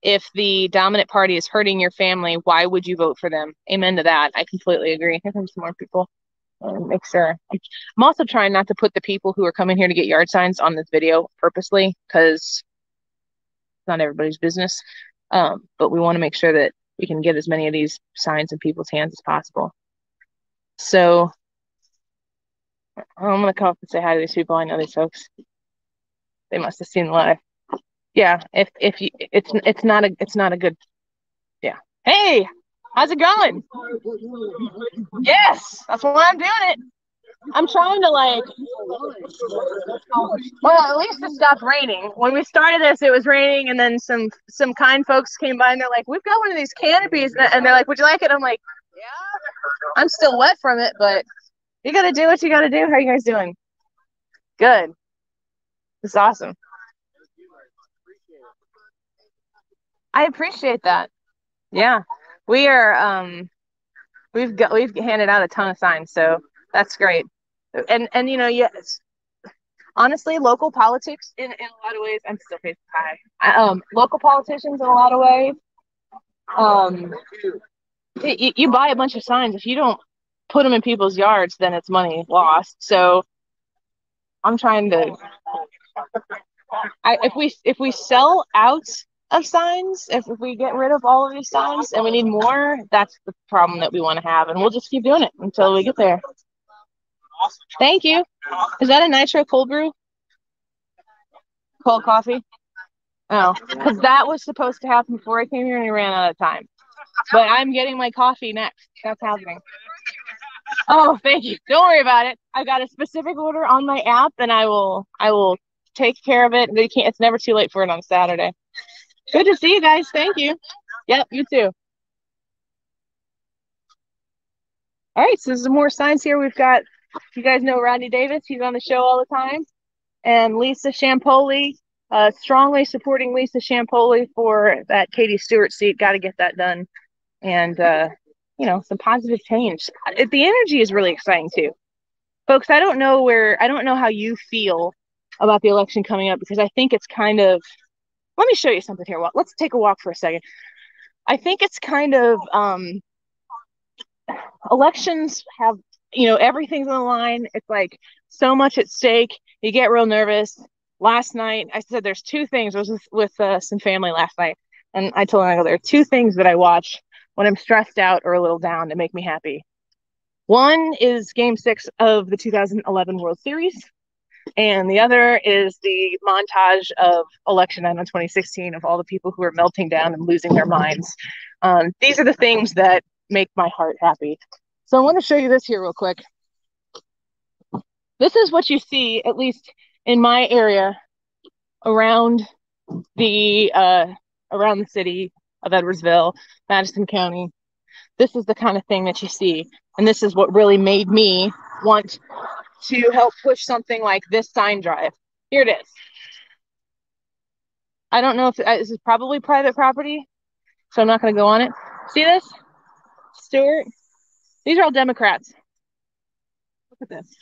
S1: If the dominant party is hurting your family, why would you vote for them? Amen to that. I completely agree. Here comes some more people. Make sure. I'm also trying not to put the people who are coming here to get yard signs on this video purposely because it's not everybody's business. But we want to make sure that we can get as many of these signs in people's hands as possible. So I'm going to come up and say hi to these people. I know these folks. They must have seen the live. Yeah, if you, it's not a good. Yeah. Hey, how's it going? Yes, that's why I'm doing it. I'm trying to well, at least it stopped raining. When we started this, it was raining, and then some kind folks came by and they're like, "We've got one of these canopies," and they're like, "Would you like it?" I'm like, "Yeah." I'm still wet from it, but you got to do what you got to do. How are you guys doing? Good. It's awesome. I appreciate that. Yeah. We are we've handed out a ton of signs, so that's great. And yes, honestly, local politics in a lot of ways, I'm still facing high. Local politicians in a lot of ways, um, you buy a bunch of signs. If you don't put them in people's yards, then it's money lost. So I'm trying to, if we sell out of signs, if we get rid of all of these signs and we need more, that's the problem that we want to have, and we'll just keep doing it until we get there. Thank you. Is that a nitro cold brew? Cold coffee? Oh, because that was supposed to happen before I came here and we ran out of time. But I'm getting my coffee next. That's happening. Oh, thank you. Don't worry about it. I got a specific order on my app, and I will take care of it. They can't. It's never too late for it on Saturday. Good to see you guys. Thank you. Yep, you too. All right, so there's some more signs here. We've got, you guys know Rodney Davis. He's on the show all the time. And Lisa Champoli, strongly supporting Lisa Champoli for that Katie Stewart seat. Got to get that done. And, some positive change. The energy is really exciting too. Folks, I don't know how you feel about the election coming up, because I think it's kind of, let me show you something here. Well, let's take a walk for a second. I think it's kind of, elections have, everything's on the line. It's like so much at stake. You get real nervous. Last night, I said there's two things. I was with some family last night, and I told them, there are two things that I watch when I'm stressed out or a little down to make me happy. One is Game 6 of the 2011 World Series, and the other is the montage of election night in 2016 of all the people who are melting down and losing their minds. These are the things that make my heart happy. So I want to show you this here real quick. This is what you see, at least in my area, around the city of Edwardsville, Madison County. This is the kind of thing that you see. And this is what really made me want to help push something like this sign drive. Here it is. I don't know if this is probably private property, so I'm not going to go on it. See this? Stewart? These are all Democrats. Look at this.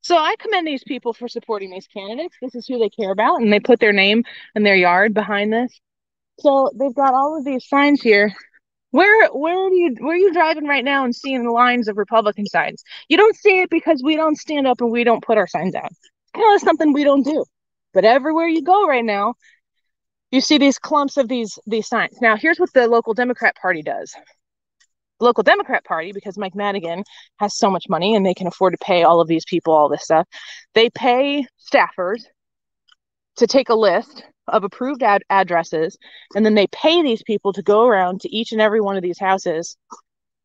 S1: So I commend these people for supporting these candidates. This is who they care about, and they put their name and their yard behind this. So they've got all of these signs here. Where are you driving right now and seeing the lines of Republican signs? You don't see it because we don't stand up and we don't put our signs out. It's something we don't do. But everywhere you go right now, you see these clumps of these signs. Now, here's what the local Democrat Party does. The local Democrat Party, because Mike Madigan has so much money and they can afford to pay all of these people all this stuff, they pay staffers to take a list of approved addresses, and then they pay these people to go around to each and every one of these houses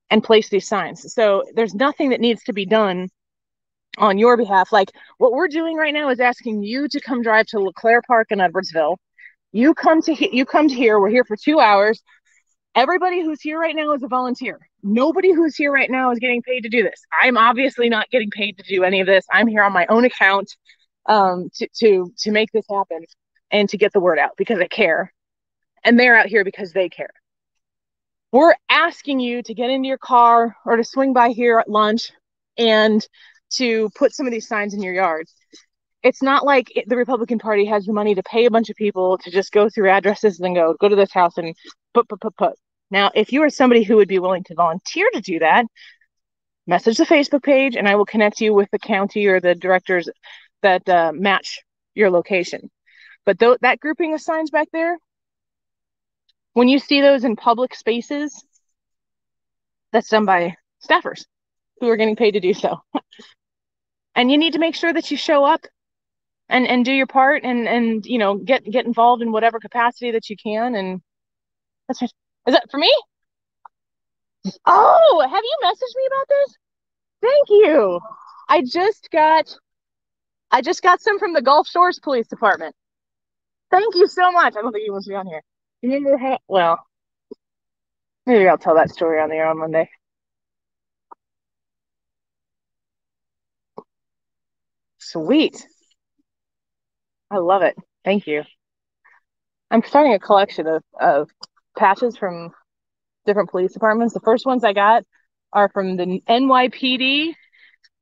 S1: and place these signs. So there's nothing that needs to be done on your behalf. Like what we're doing right now is asking you to come drive to LeClaire Park in Edwardsville. You come to here. We're here for 2 hours. Everybody who's here right now is a volunteer. Nobody who's here right now is getting paid to do this. I'm obviously not getting paid to do any of this. I'm here on my own account to make this happen and to get the word out because I care. And they're out here because they care. We're asking you to get into your car or to swing by here at lunch and to put some of these signs in your yard. It's not like the Republican Party has the money to pay a bunch of people to just go through addresses and go to this house and put. Now, if you are somebody who would be willing to volunteer to do that, message the Facebook page and I will connect you with the county or the directors that match your location. But that grouping of signs back there, when you see those in public spaces, that's done by staffers who are getting paid to do so. And you need to make sure that you show up and do your part and get involved in whatever capacity that you can. And that's right. Is that for me? Oh, have you messaged me about this? Thank you. I just got some from the Gulf Shores Police Department. Thank you so much. I don't think he wants to be on here. Well, maybe I'll tell that story on the air on Monday. Sweet. I love it. Thank you. I'm starting a collection of patches from different police departments. The first ones I got are from the NYPD.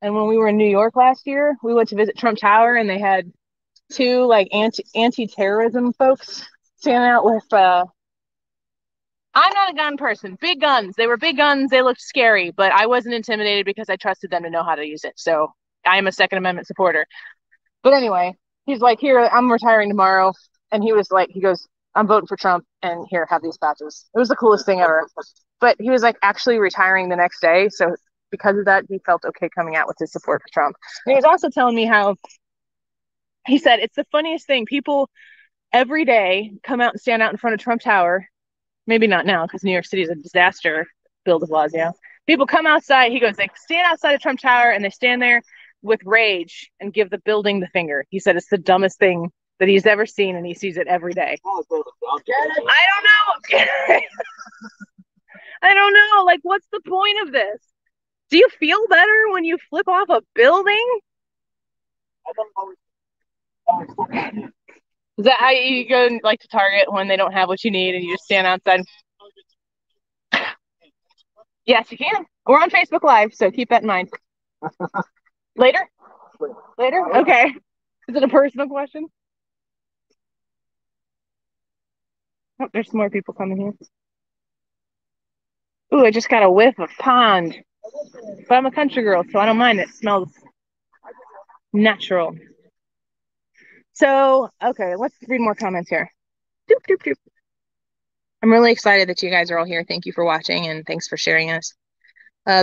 S1: And when we were in New York last year, we went to visit Trump Tower, and they had two like anti-terrorism folks standing out with I'm not a gun person. Big guns. They were big guns. They looked scary, but I wasn't intimidated because I trusted them to know how to use it. So I am a Second Amendment supporter. But anyway, he's like, here, I'm retiring tomorrow. And he was like, he goes, I'm voting for Trump, and here, have these patches. It was the coolest thing ever. But he was like actually retiring the next day. So because of that, he felt okay coming out with his support for Trump. And he was also telling me how he said it's the funniest thing. People every day come out and stand out in front of Trump Tower. Maybe not now because New York City is a disaster. Bill de Blasio. People come outside. He goes, they stand outside of Trump Tower and they stand there with rage and give the building the finger. He said it's the dumbest thing that he's ever seen, and he sees it every day. I don't know. I don't know. Like, what's the point of this? Do you feel better when you flip off a building? Is that how you go like to Target when they don't have what you need and you just stand outside? Yes, you can. We're on Facebook Live, so keep that in mind. Later? Later? Okay. Is it a personal question? Oh, there's more people coming here. Ooh, I just got a whiff of pond. But I'm a country girl, so I don't mind. It smells natural. So, okay, let's read more comments here. Doop, doop, doop. I'm really excited that you guys are all here. Thank you for watching, and thanks for sharing us.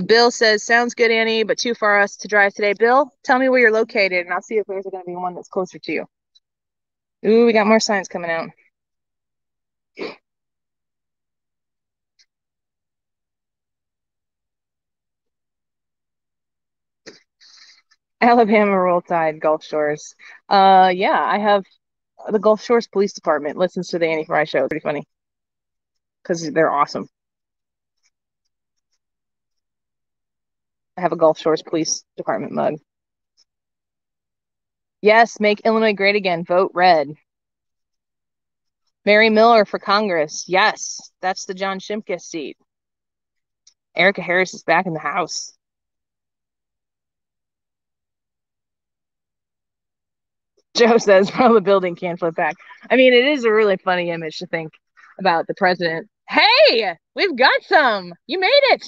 S1: Bill says, sounds good, Annie, but too far us to drive today. Bill, tell me where you're located, and I'll see if there's going to be one that's closer to you. Ooh, we got more signs coming out. Alabama Roll Tide, Gulf Shores. Yeah, I have the Gulf Shores Police Department listens to the Annie Fry Show. It's pretty funny because they're awesome. I have a Gulf Shores Police Department mug. Yes, make Illinois great again. Vote red. Mary Miller for Congress. Yes, that's the John Shimkus seat. Erica Harris is back in the House. Joe says, well, the building can't flip back. I mean, it is a really funny image to think about the president. Hey, we've got some. You made it.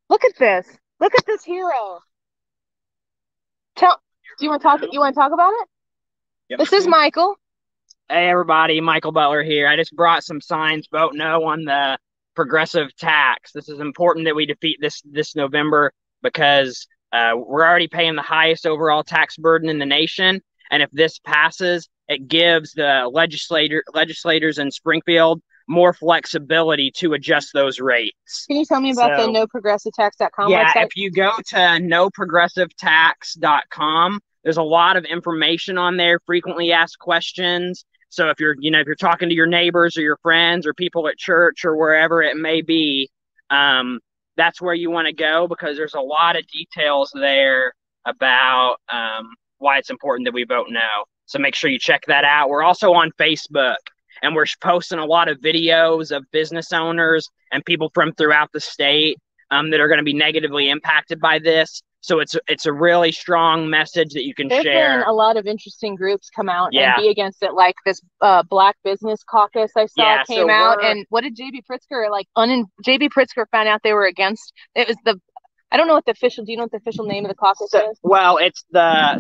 S1: Look at this. Look at this hero. Do you want to talk? You want to talk about it? Yep. This is Michael.
S4: Hey, everybody. Michael Butler here. I just brought some signs. Vote no on the progressive tax. This is important that we defeat this November because we're already paying the highest overall tax burden in the nation. And if this passes, it gives the legislators in Springfield more flexibility to adjust those rates.
S1: Can you tell me about the noprogressivetax.com
S4: website?
S1: If
S4: you go to noprogressivetax.com, there's a lot of information on there, frequently asked questions. So if you're talking to your neighbors or your friends or people at church or wherever it may be, that's where you want to go because there's a lot of details there about why it's important that we vote no. So make sure you check that out. We're also on Facebook, and we're posting a lot of videos of business owners and people from throughout the state that are going to be negatively impacted by this. So it's a really strong message that you can share.
S1: There's been a lot of interesting groups come out and be against it, like this Black Business Caucus I saw came out. And what did J.B. Pritzker J.B. Pritzker found out they were against? It was I don't know what the official. Do you know what the official name of the caucus is?
S4: Well, it's the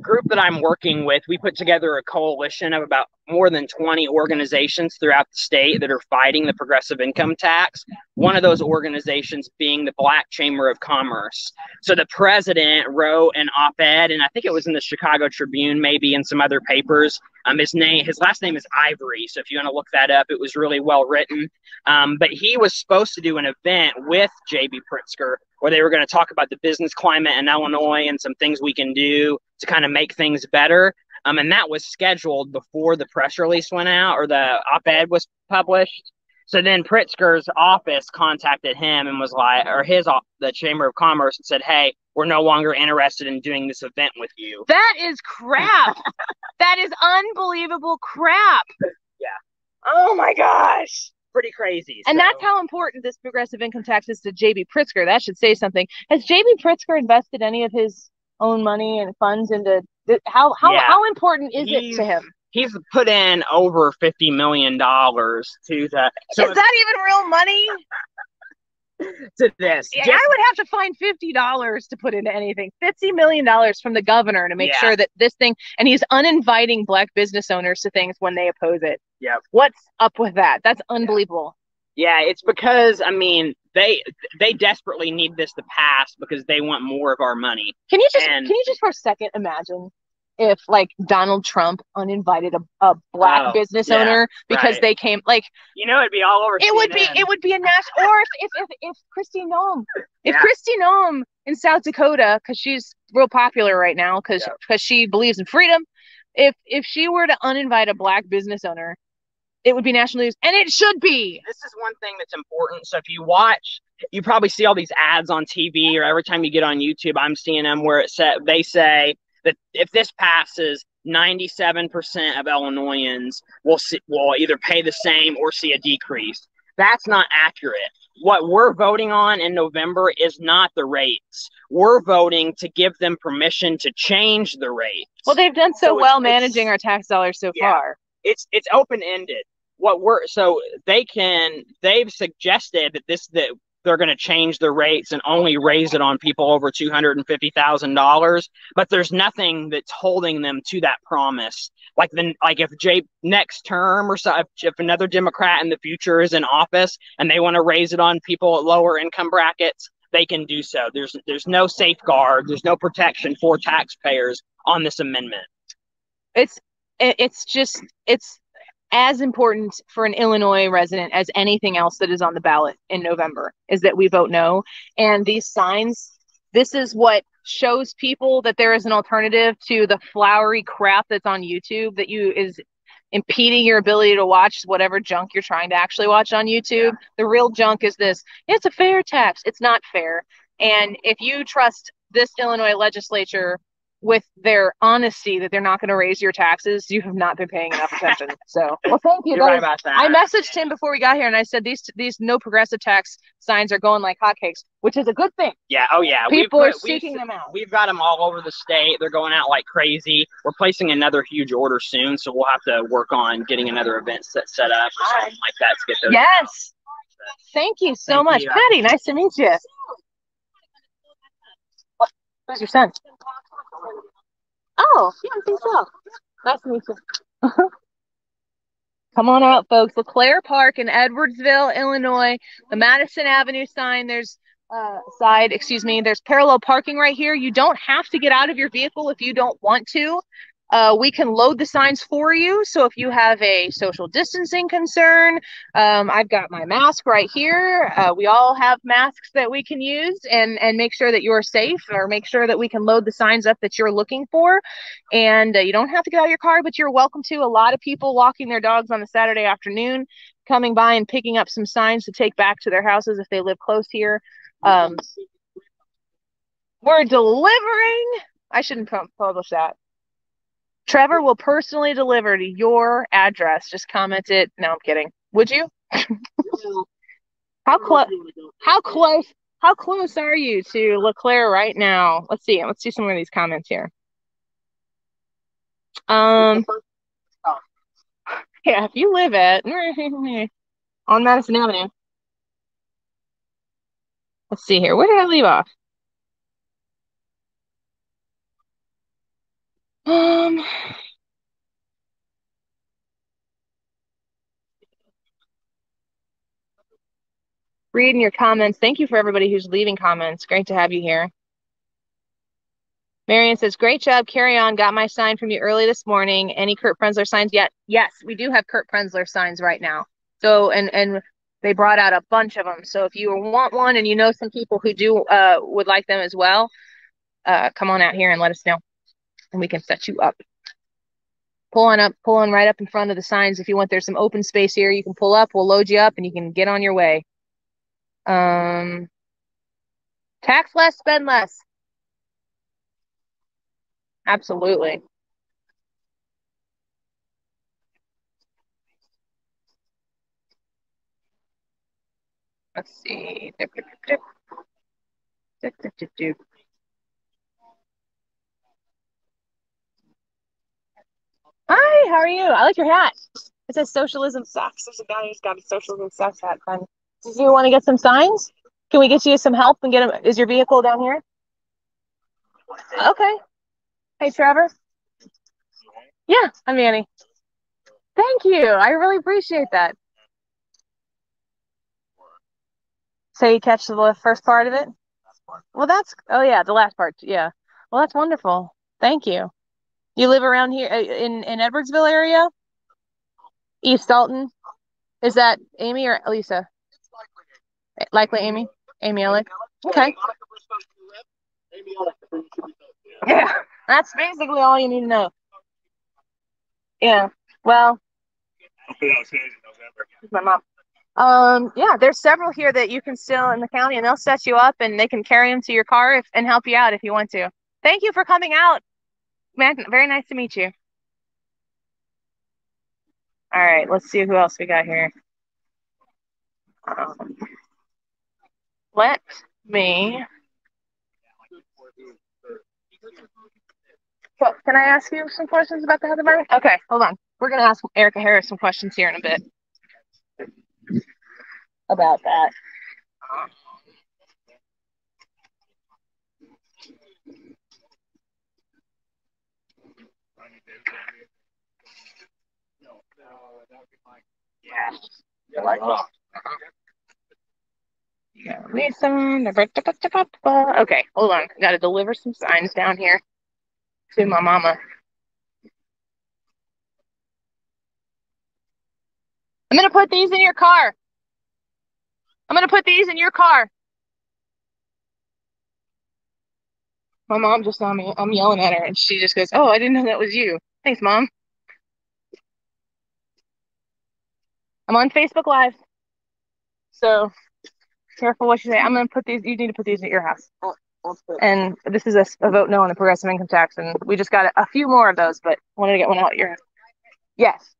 S4: group that I'm working with, we put together a coalition of about more than 20 organizations throughout the state that are fighting the progressive income tax. One of those organizations being the Black Chamber of Commerce. So the president wrote an op-ed, and I think it was in the Chicago Tribune, maybe in some other papers. His last name is Ivory. So if you want to look that up, it was really well written. But he was supposed to do an event with J.B. Pritzker where they were going to talk about the business climate in Illinois and some things we can do to kind of make things better. And that was scheduled before the press release went out or the op-ed was published. So then Pritzker's office contacted him and was like, the Chamber of Commerce, and said, hey, we're no longer interested in doing this event with you.
S1: That is crap. That is unbelievable crap.
S4: Yeah. Oh my gosh. Pretty crazy.
S1: And that's how important this progressive income tax is to J.B. Pritzker. That should say something. Has J.B. Pritzker invested any of his own money and funds into how important is it to him?
S4: He's put in over $50 million to the.
S1: So is that even real money?
S4: To this.
S1: I would have to find $50 to put into anything. $50 million from the governor to make sure that this thing, and he's uninviting black business owners to things when they oppose it.
S4: Yeah.
S1: What's up with that? That's unbelievable.
S4: Yeah, it's because, I mean, they desperately need this to pass because they want more of our money.
S1: Can you just for a second imagine if like Donald Trump uninvited a black business owner because they came, like,
S4: it'd be all over.
S1: It would be a national. Or if Kristi Noem, Kristi Noem in South Dakota, because she's real popular right now because she believes in freedom. If she were to uninvite a black business owner, it would be national news, and it should be.
S4: This is one thing that's important. So if you watch, you probably see all these ads on TV, or every time you get on YouTube, I'm seeing them where they say that if this passes, 97% of Illinoisans will either pay the same or see a decrease. That's not accurate. What we're voting on in November is not the rates. We're voting to give them permission to change the rates.
S1: Well, they've done so well managing our tax dollars so far.
S4: It's open-ended. They've suggested that they're going to change the rates and only raise it on people over $250,000, but there's nothing that's holding them to that promise. Like if next term or so, if another Democrat in the future is in office and they want to raise it on people at lower income brackets, they can do so. There's no safeguard, there's no protection for taxpayers on this amendment.
S1: It's as important for an Illinois resident as anything else that is on the ballot in November is that we vote no. And these signs, this is what shows people that there is an alternative to the flowery crap that's on YouTube that is impeding your ability to watch whatever junk you're trying to actually watch on YouTube. Yeah. The real junk is this. It's a fair tax. It's not fair. And if you trust this Illinois legislature with their honesty that they're not going to raise your taxes, you have not been paying enough attention. So, well, thank you.
S4: You're right about that.
S1: I messaged him before we got here, and I said these no progressive tax signs are going like hotcakes, which is a good thing.
S4: Yeah. Oh, yeah.
S1: People are seeking them out.
S4: We've got them all over the state. They're going out like crazy. We're placing another huge order soon, so we'll have to work on getting another event set up or something like that to get those.
S1: Yes. Out. Thank you so much, Patty. Nice to meet you. Who's your son? Oh, yeah, I think so. Nice to meet you. Come on out, folks. LeClaire Park in Edwardsville, Illinois. The Madison Avenue sign. There's there's parallel parking right here. You don't have to get out of your vehicle if you don't want to. We can load the signs for you. So if you have a social distancing concern, I've got my mask right here. We all have masks that we can use and make sure that you're safe, or make sure that we can load the signs up that you're looking for. And you don't have to get out of your car, but you're welcome to. A lot of people walking their dogs on a Saturday afternoon, coming by and picking up some signs to take back to their houses if they live close here. We're delivering. I shouldn't publish that. Trevor will personally deliver to your address. Just comment it. No, I'm kidding. Would you? How close are you to LeClaire right now? Let's see some of these comments here. Yeah, if you live on Madison Avenue. Let's see here. Where did I leave off? Reading your comments. Thank you for everybody who's leaving comments. Great to have you here. Marion says, great job. Carry on. Got my sign from you early this morning. Any Kurt Prenzler signs yet? Yes, we do have Kurt Prenzler signs right now. So, and they brought out a bunch of them. So if you want one and you know some people who do would like them as well, come on out here and let us know, and we can set you up. Pull on right up in front of the signs. If you want, there's some open space here. You can pull up. We'll load you up, and you can get on your way. Tax less, spend less. Absolutely. Let's see. Hi, how are you? I like your hat. It says socialism sucks. There's a guy who's got a socialism sucks hat on. Do you want to get some signs? Can we get you some help and get him? Is your vehicle down here? Okay. Hey, Trevor. Yeah, I'm Annie. Thank you. I really appreciate that. So you catch the first part of it? Well, oh yeah, the last part. Yeah. Well, that's wonderful. Thank you. You live around here in Edwardsville area? East Dalton? Is that Amy or Lisa? Likely Amy? Amy Ellick? Okay. Yeah, that's basically all you need to know. Yeah. Well, my mom. Yeah, there's several here that you can still in the county, and they'll set you up, and they can carry them to your car and help you out if you want to. Thank you for coming out, man. Very nice to meet you. All right, let's see who else we got here. Let me. So, can I ask you some questions about the health environment? Okay, hold on. We're gonna ask Erica Harris some questions here in a bit about that. Yeah. Okay, hold on. Got to deliver some signs down here to my mama. I'm gonna put these in your car. I'm gonna put these in your car. My mom just saw me. I'm yelling at her, and she just goes, "Oh, I didn't know that was you." Thanks, Mom. I'm on Facebook Live, so careful what you say. I'm gonna put these. You need to put these at your house. And this is a vote no on the progressive income tax, and we just got a few more of those, but wanted to get one out at your house. Yes.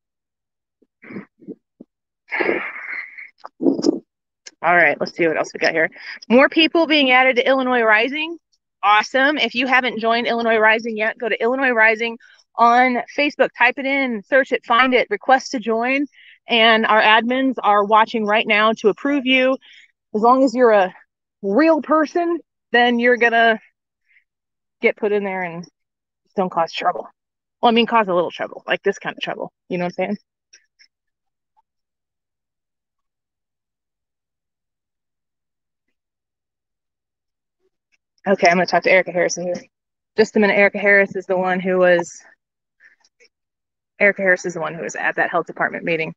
S1: All right, let's see what else we got here. More people being added to Illinois Rising. Awesome. If you haven't joined Illinois Rising yet, go to Illinois Rising on Facebook. Type it in, search it, find it, request to join. And our admins are watching right now to approve you. As long as you're a real person, then you're going to get put in there and don't cause trouble. Well, I mean, cause a little trouble, like this kind of trouble. You know what I'm saying? Okay, I'm going to talk to Erica Harrison here. Just a minute. Erica Harris is the one who was at that health department meeting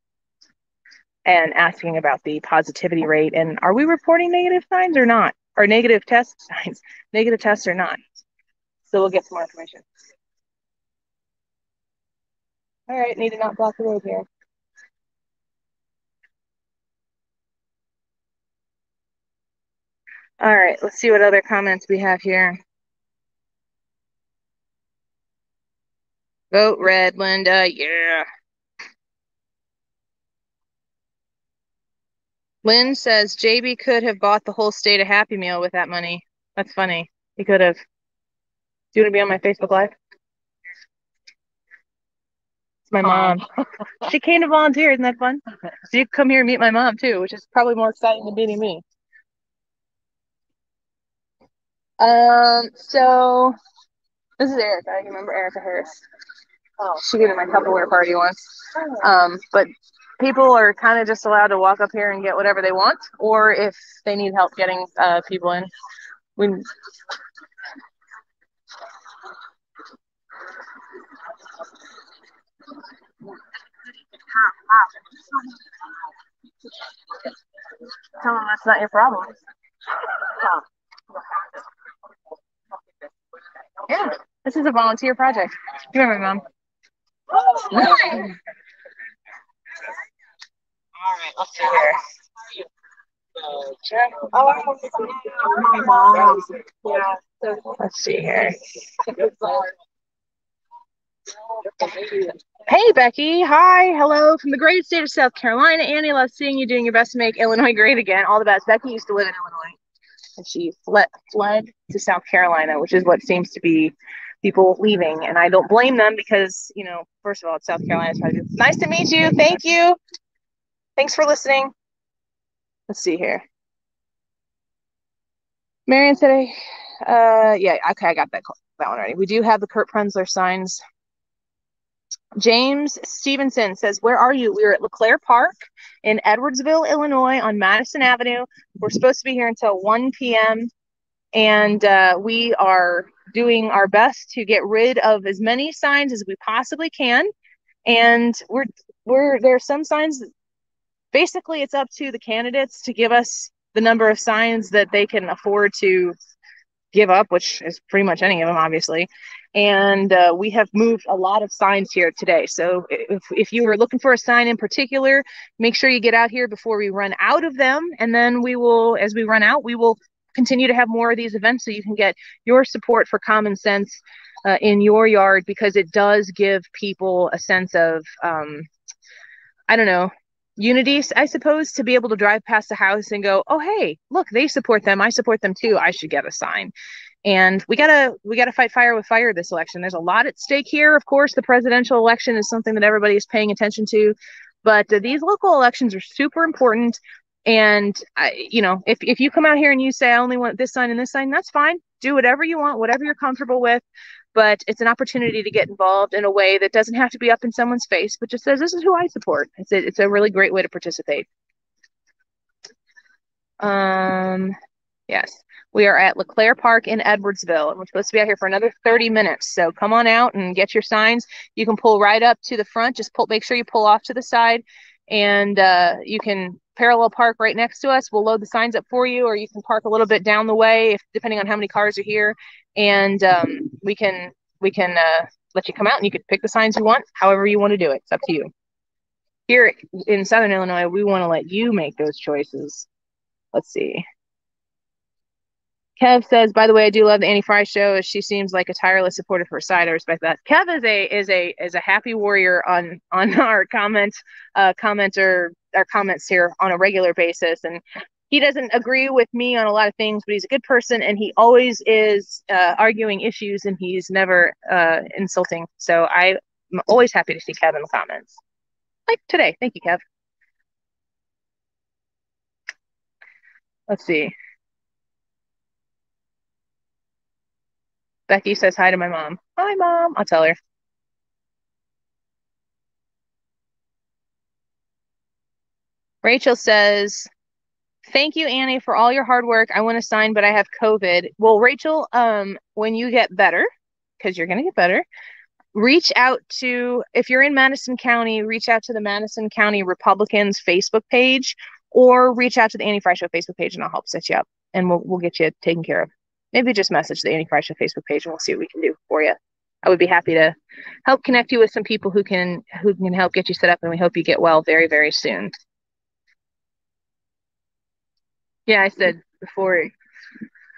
S1: and asking about the positivity rate. And are we reporting negative signs or not? Or negative test signs? Negative tests or not? So we'll get some more information. All right, need to not block the road here. All right, let's see what other comments we have here. Vote red, Linda. Yeah. Lynn says JB could have bought the whole state a Happy Meal with that money. That's funny. He could have. Do you want to be on my Facebook Live? It's my mom. She came to volunteer. Isn't that fun? So you can come here and meet my mom too, which is probably more exciting than meeting me. So this is Erica. I remember Erica Harris. Oh, she did at my Tupperware party once. But people are kind of just allowed to walk up here and get whatever they want, or if they need help getting people in. Tell them that's not your problem. Yeah, this is a volunteer project. You remember, Mom? All right, let's see here. Let's see here. Hey, Becky. Hi. Hello from the great state of South Carolina. Annie, love seeing you doing your best to make Illinois great again. All the best. Becky used to live in Illinois, and she fled to South Carolina, which is what seems to be people leaving. And I don't blame them because, first of all, it's South Carolina. It's nice to meet you. Thank you. Thanks for listening. Let's see here. Marion said, yeah, okay, I got that one already. We do have the Kurt Prenzler signs. James Stevenson says, where are you? We're at LeClaire Park in Edwardsville, Illinois on Madison Avenue. We're supposed to be here until 1 p.m. And we are doing our best to get rid of as many signs as we possibly can. And there are some signs, basically it's up to the candidates to give us the number of signs that they can afford to give up, which is pretty much any of them, obviously. And we have moved a lot of signs here today. So if you were looking for a sign in particular, make sure you get out here before we run out of them. And then we will, as we run out, we will continue to have more of these events so you can get your support for common sense in your yard, because it does give people a sense of, I don't know, unity, I suppose, to be able to drive past a house and go, oh, hey, look, they support them. I support them too. I should get a sign. And we gotta fight fire with fire this election. There's a lot at stake here. Of course, the presidential election is something that everybody is paying attention to, but these local elections are super important. And if you come out here and you say, I only want this sign and this sign, that's fine. Do whatever you want, whatever you're comfortable with. But it's an opportunity to get involved in a way that doesn't have to be up in someone's face, but just says, this is who I support. It's a really great way to participate. Yes, we are at LeClaire Park in Edwardsville, and we're supposed to be out here for another 30 minutes. So come on out and get your signs. You can pull right up to the front. Just make sure you pull off to the side, and you can parallel park right next to us. We'll load the signs up for you, or you can park a little bit down the way, depending on how many cars are here. And we can let you come out, and you can pick the signs you want, however you want to do it. It's up to you. Here in Southern Illinois, we want to let you make those choices. Let's see. Kev says, by the way, I do love the Annie Frey show, as she seems like a tireless supporter of her side. I respect that. Kev is a happy warrior on our comments here on a regular basis, and he doesn't agree with me on a lot of things, but he's a good person, and he always is arguing issues, and he's never insulting. So I'm always happy to see Kev in the comments, like today. Thank you, Kev. Let's see. Becky says hi to my mom. Hi, Mom. I'll tell her. Rachel says, thank you, Annie, for all your hard work. I want to sign, but I have COVID. Well, Rachel, when you get better, because you're going to get better, reach out to, if you're in Madison County, reach out to the Madison County Republicans Facebook page, or reach out to the Annie Frey Show Facebook page, and I'll help set you up, and we'll get you taken care of. Maybe just message the Annie Frey Show Facebook page, and we'll see what we can do for you. I would be happy to help connect you with some people who can help get you set up, and we hope you get well very, very soon. Yeah, I said before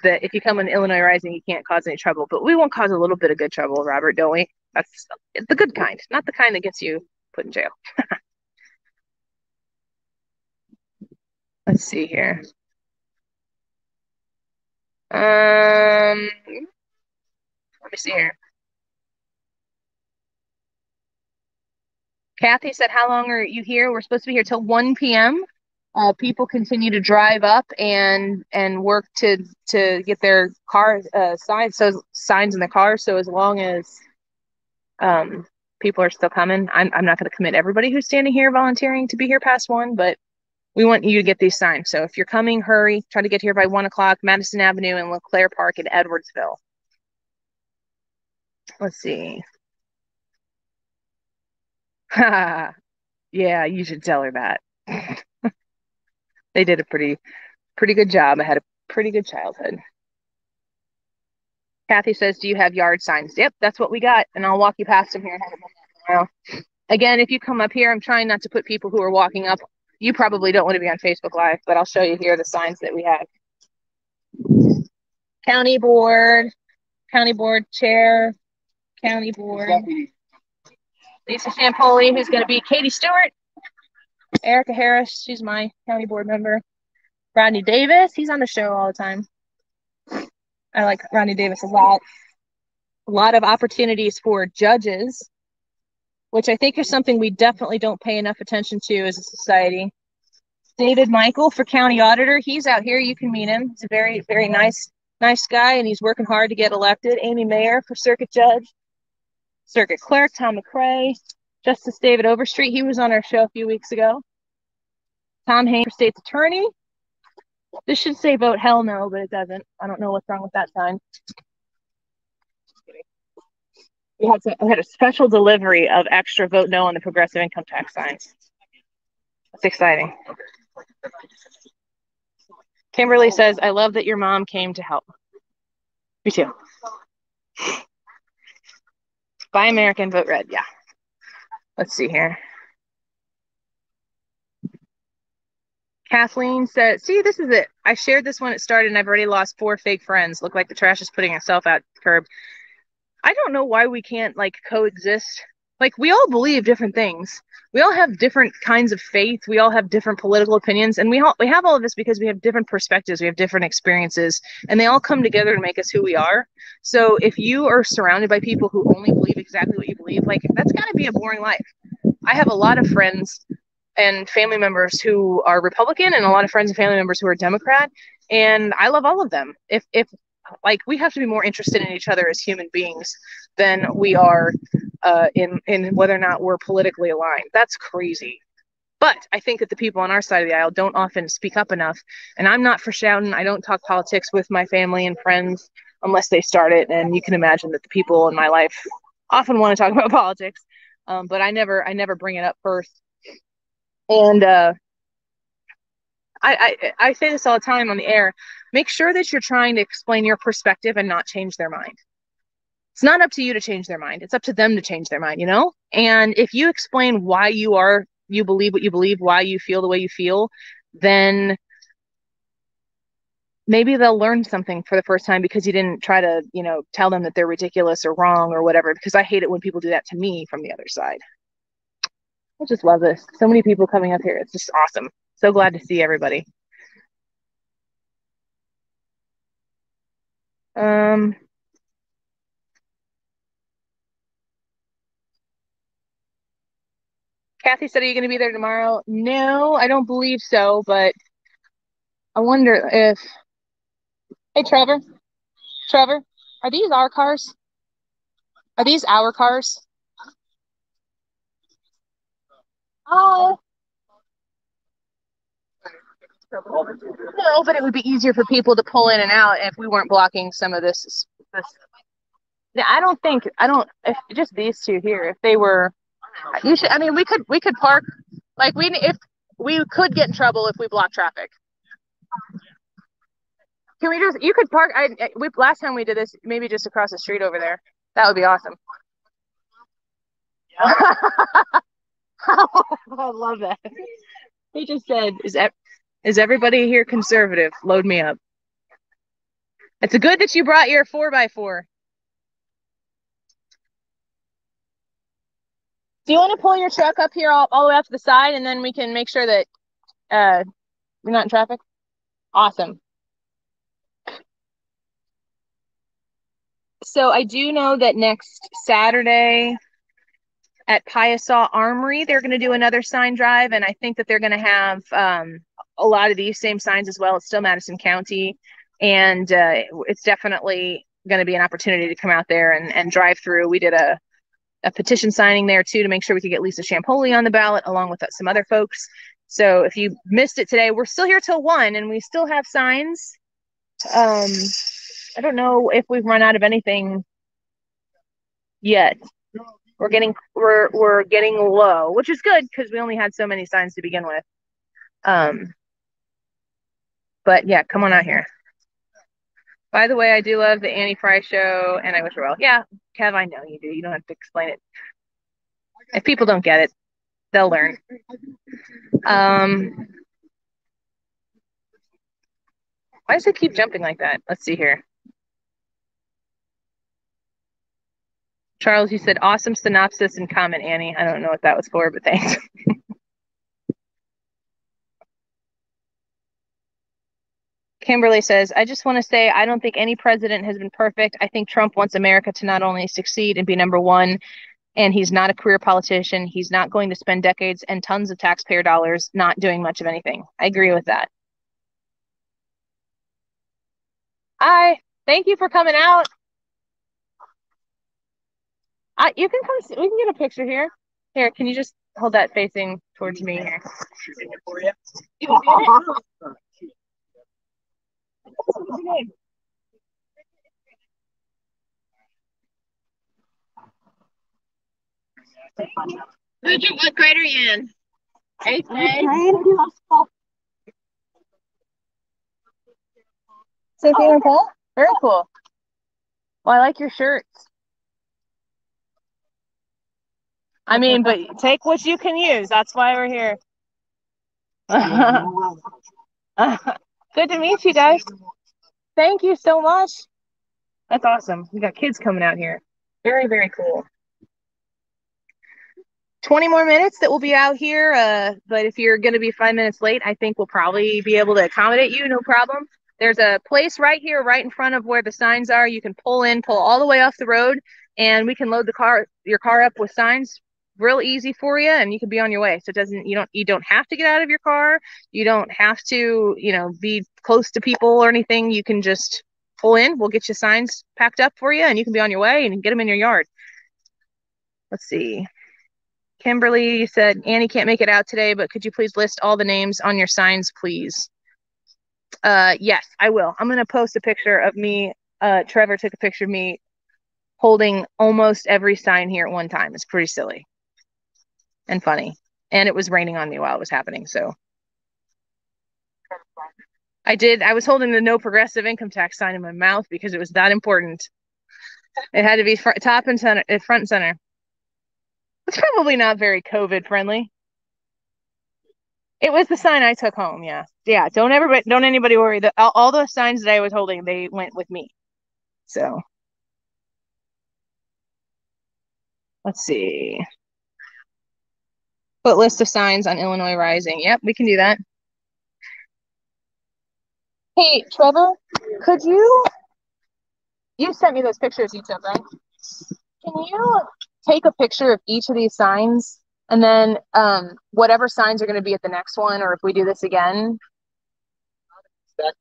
S1: that if you come in Illinois Rising, you can't cause any trouble, but we won't cause a little bit of good trouble, Robert, don't we? That's the good kind, not the kind that gets you put in jail. Let's see here. Let me see here. Kathy said, how long are you here? We're supposed to be here till 1 p.m. People continue to drive up and work to get their car signs in their cars. So as long as people are still coming, I'm not going to commit everybody who's standing here volunteering to be here past 1, but we want you to get these signs. So if you're coming, hurry. Try to get here by 1 o'clock. Madison Avenue and LeClaire Park in Edwardsville. Let's see. Yeah, you should tell her that. They did a pretty good job. I had a pretty good childhood. Kathy says, do you have yard signs? Yep, that's what we got. And I'll walk you past them here. Again, if you come up here, I'm trying not to put people who are walking up. You probably don't want to be on Facebook Live, but I'll show you here the signs that we have. County board chair, county board. Lisa Champoli, who's going to be Katie Stewart. Erica Harris, she's my county board member. Rodney Davis, he's on the show all the time. I like Rodney Davis a lot. A lot of opportunities for judges, which I think is something we definitely don't pay enough attention to as a society. David Michael for county auditor, he's out here. You can meet him. He's a very, very nice guy, and he's working hard to get elected. Amy Mayer for circuit judge. Circuit clerk Tom McCrae. Justice David Overstreet, he was on our show a few weeks ago. Tom Haynes for state's attorney. This should say vote hell no, but it doesn't. I don't know what's wrong with that sign. We had a special delivery of extra vote no on the progressive income tax signs. That's exciting. Kimberly says, I love that your mom came to help. Me too. Buy American, vote red. Yeah. Let's see here. Kathleen said, see, this is it. I shared this when it started and I've already lost 4 fake friends. Look like the trash is putting itself out the curb. I don't know why we can't like coexist. Like we all believe different things. We all have different kinds of faith. We all have different political opinions, and we have all of this because we have different perspectives. We have different experiences, and they all come together to make us who we are. So if you are surrounded by people who only believe exactly what you believe, like that's got to be a boring life. I have a lot of friends and family members who are Republican and a lot of friends and family members who are Democrat, and I love all of them. If like we have to be more interested in each other as human beings than we are in whether or not we're politically aligned. That's crazy. But I think that the people on our side of the aisle don't often speak up enough. And I'm not for shouting. I don't talk politics with my family and friends unless they start it. And you can imagine that the people in my life often want to talk about politics, but I never bring it up first. And I say this all the time on the air. Make sure that you're trying to explain your perspective and not change their mind. It's not up to you to change their mind. It's up to them to change their mind, you know? And if you explain why you believe what you believe, why you feel the way you feel, then maybe they'll learn something for the first time because you didn't try to, tell them that they're ridiculous or wrong or whatever, because I hate it when people do that to me from the other side. I just love this. So many people coming up here. It's just awesome. So glad to see everybody. Kathy said, are you going to be there tomorrow? No, I don't believe so, but I wonder if... Hey, Trevor, are these our cars? Are these our cars? Oh. No, but it would be easier for people to pull in and out if we weren't blocking some of this. I don't if just these two here, if they were, we could park, like if we could get in trouble if we block traffic. You could park, last time we did this, maybe just across the street over there. That would be awesome. Yeah. I love that. He just said, is everybody here conservative? Load me up. It's good that you brought your 4x4. Do you want to pull your truck up here all the way up to the side, and then we can make sure that we're not in traffic? Awesome. So I do know that next Saturday at Piasaw Armory, they're going to do another sign drive, and I think that they're going to have a lot of these same signs as well. It's still Madison County, and it's definitely going to be an opportunity to come out there and drive through. We did a petition signing there too to make sure we could get Lisa Champoli on the ballot along with some other folks. So if you missed it today, we're still here till 1 and we still have signs. I don't know if we've run out of anything yet. We're getting low, which is good because we only had so many signs to begin with. But yeah, come on out here. By the way, I do love the Annie Fry show, and I wish her well. Yeah, Kev, I know you do. You don't have to explain it. If people don't get it, they'll learn. Why does it keep jumping like that? Let's see here. Charles, you said awesome synopsis and comment, Annie. I don't know what that was for, but thanks. Kimberly says, I just want to say I don't think any president has been perfect. I think Trump wants America to not only succeed and be number one, and he's not a career politician. He's not going to spend decades and tons of taxpayer dollars not doing much of anything. I agree with that. Hi, thank you for coming out. You can come, we can get a picture here. Here, can you just hold that facing towards me here?
S3: Shooting it for you.
S1: You can do it. What's your name? What grade are you in? 8th grade? Sophia and Paul? Very cool. Well, I like your shirts. I mean, but take what you can use. That's why we're here. Good to meet you guys. Thank you so much. That's awesome. We got kids coming out here. Very, very cool. 20 more minutes that we'll be out here. But if you're going to be 5 minutes late, I think we'll probably be able to accommodate you. No problem. There's a place right here, right in front of where the signs are. You can pull all the way off the road, and we can load your car up with signs real easy for you, and you can be on your way. So you don't have to get out of your car. You don't have to, be close to people or anything. You can just pull in. We'll get you signs packed up for you, and you can be on your way and get them in your yard. Let's see. Kimberly said, Annie can't make it out today, but could you please list all the names on your signs, please? Yes, I will. I'm going to post a picture of me. Trevor took a picture of me holding almost every sign here at one time. It's pretty silly and funny. And it was raining on me while it was happening. So I was holding the no progressive income tax sign in my mouth because it was that important. It had to be top and center, front and center. It's probably not very COVID friendly. It was the sign I took home. Yeah. Don't anybody worry. All the signs that I was holding, they went with me. So let's see. Put list of signs on Illinois Rising. Yep, we can do that. Hey, Trevor, could you sent me those pictures you took, right? Can you take a picture of each of these signs, and then whatever signs are going to be at the next one, or if we do this again?
S3: I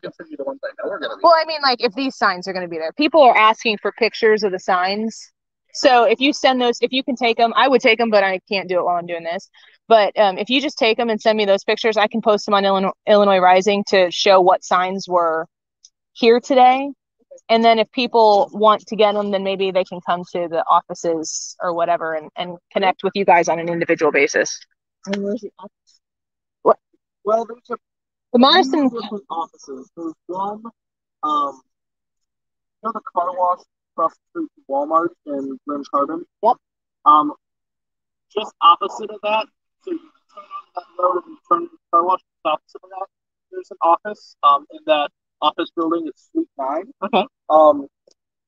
S3: can send you the ones I know are going to be.
S1: Well, I mean, like, if these signs are going to be there. People are asking for pictures of the signs. So if you send those, if you can take them, I would take them, but I can't do it while I'm doing this. But if you just take them and send me those pictures, I can post them on Illinois Rising to show what signs were here today. And then if people want to get them, then maybe they can come to the offices or whatever and connect with you guys on an individual basis.
S3: And where's the office?
S1: What?
S3: Well, there's
S1: the Madison
S3: offices. There's one, the car wash across the street from Walmart in Glen Carbon.
S1: Yep.
S3: Just opposite of that, so you turn on that road and turn to the car wash. Just opposite of that, there's an office. In that office building, it's Suite 9.
S1: Okay.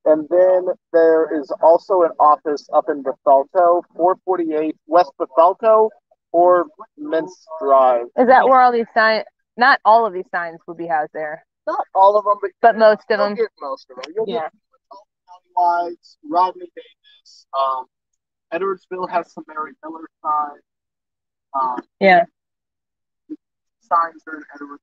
S3: And then there is also an office up in Bethalto, 448 West Bethalto or Mintz Drive.
S1: Is that where all these signs? Not all of these signs would be housed there.
S3: Not all of them,
S1: but most of them.
S3: Get most of them. You'll
S1: get
S3: County Lights, Rodney Davis. Edwardsville has some Mary Miller signs.
S1: Yeah.
S3: Signs are in Edwardsville.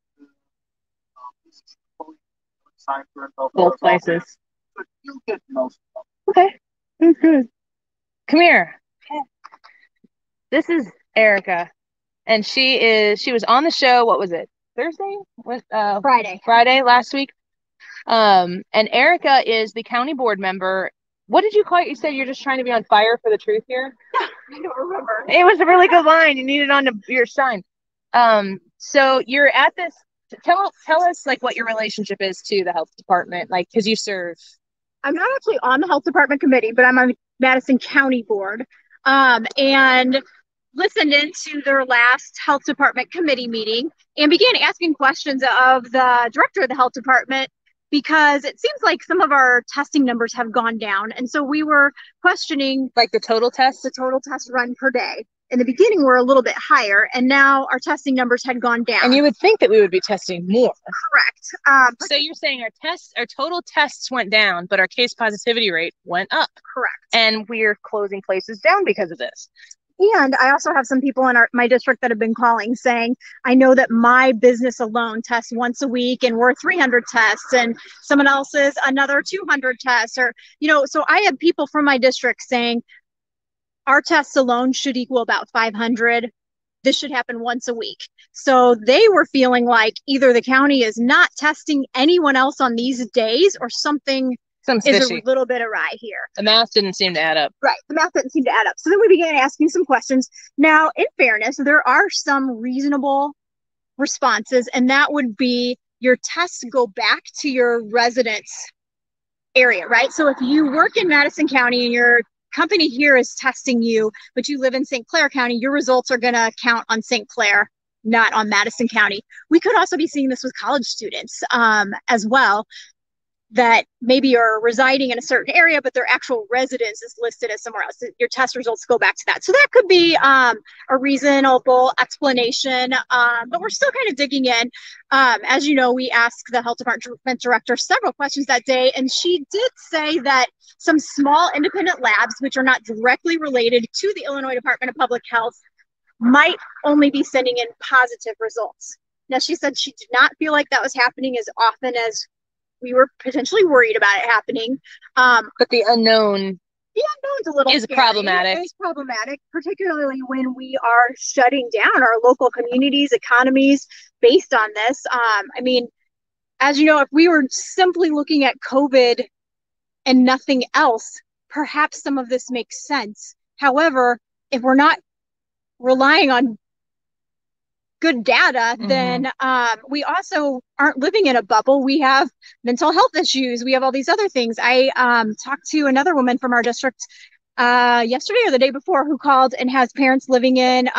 S3: Signs are in
S1: both places.
S3: But you'll get most of them.
S1: Okay. That's good. Come here. This is Erica. And she was on the show, what was it? Thursday? Friday last week. And Erica is the county board member. What did you call it? You said you're just trying to be on fire for the truth here?
S2: I don't remember.
S1: It was a really good line. You need it on your sign. So you're at this. Tell us like what your relationship is to the health department, like because you serve.
S2: I'm not actually on the health department committee, but I'm on the Madison County board. And listened into their last health department committee meeting and began asking questions of the director of the health department because it seems like some of our testing numbers have gone down. And so we were questioning
S1: Like the total test?
S2: the total test run per day. In the beginning, we're a little bit higher, and now our testing numbers had gone down.
S1: And you would think that we would be testing more.
S2: Correct.
S1: So you're saying our total tests went down, but our case positivity rate went up.
S2: Correct.
S1: And we're closing places down because of this.
S2: And I also have some people in my district that have been calling saying, I know that my business alone tests once a week and we're 300 tests, and someone else is another 200 tests. Or, so I have people from my district saying, our tests alone should equal about 500. This should happen once a week. So they were feeling like either the county is not testing anyone else on these days, or something is a little bit awry here.
S1: The math didn't seem to add up.
S2: Right. The math didn't seem to add up. So then we began asking some questions. Now, in fairness, there are some reasonable responses, and that would be your tests go back to your residence area, right? So if you work in Madison County and your company here is testing you, but you live in St. Clair County, your results are going to count on St. Clair, not on Madison County. We could also be seeing this with college students as well, that maybe are residing in a certain area, but their actual residence is listed as somewhere else. Your test results go back to that. So that could be a reasonable explanation, but we're still kind of digging in. As you know, we asked the health department director several questions that day, and she did say that some small independent labs, which are not directly related to the Illinois Department of Public Health, might only be sending in positive results. Now, she said she did not feel like that was happening as often as we were potentially worried about it happening.
S1: But the unknown's
S2: a little
S1: is
S2: scary.
S1: problematic.
S2: It is problematic, particularly when we are shutting down our local communities, economies based on this. I mean, as you know, if we were simply looking at COVID and nothing else, perhaps some of this makes sense. However, if we're not relying on good data, then we also aren't living in a bubble. We have mental health issues. We have all these other things. I talked to another woman from our district yesterday or the day before who called and has parents living in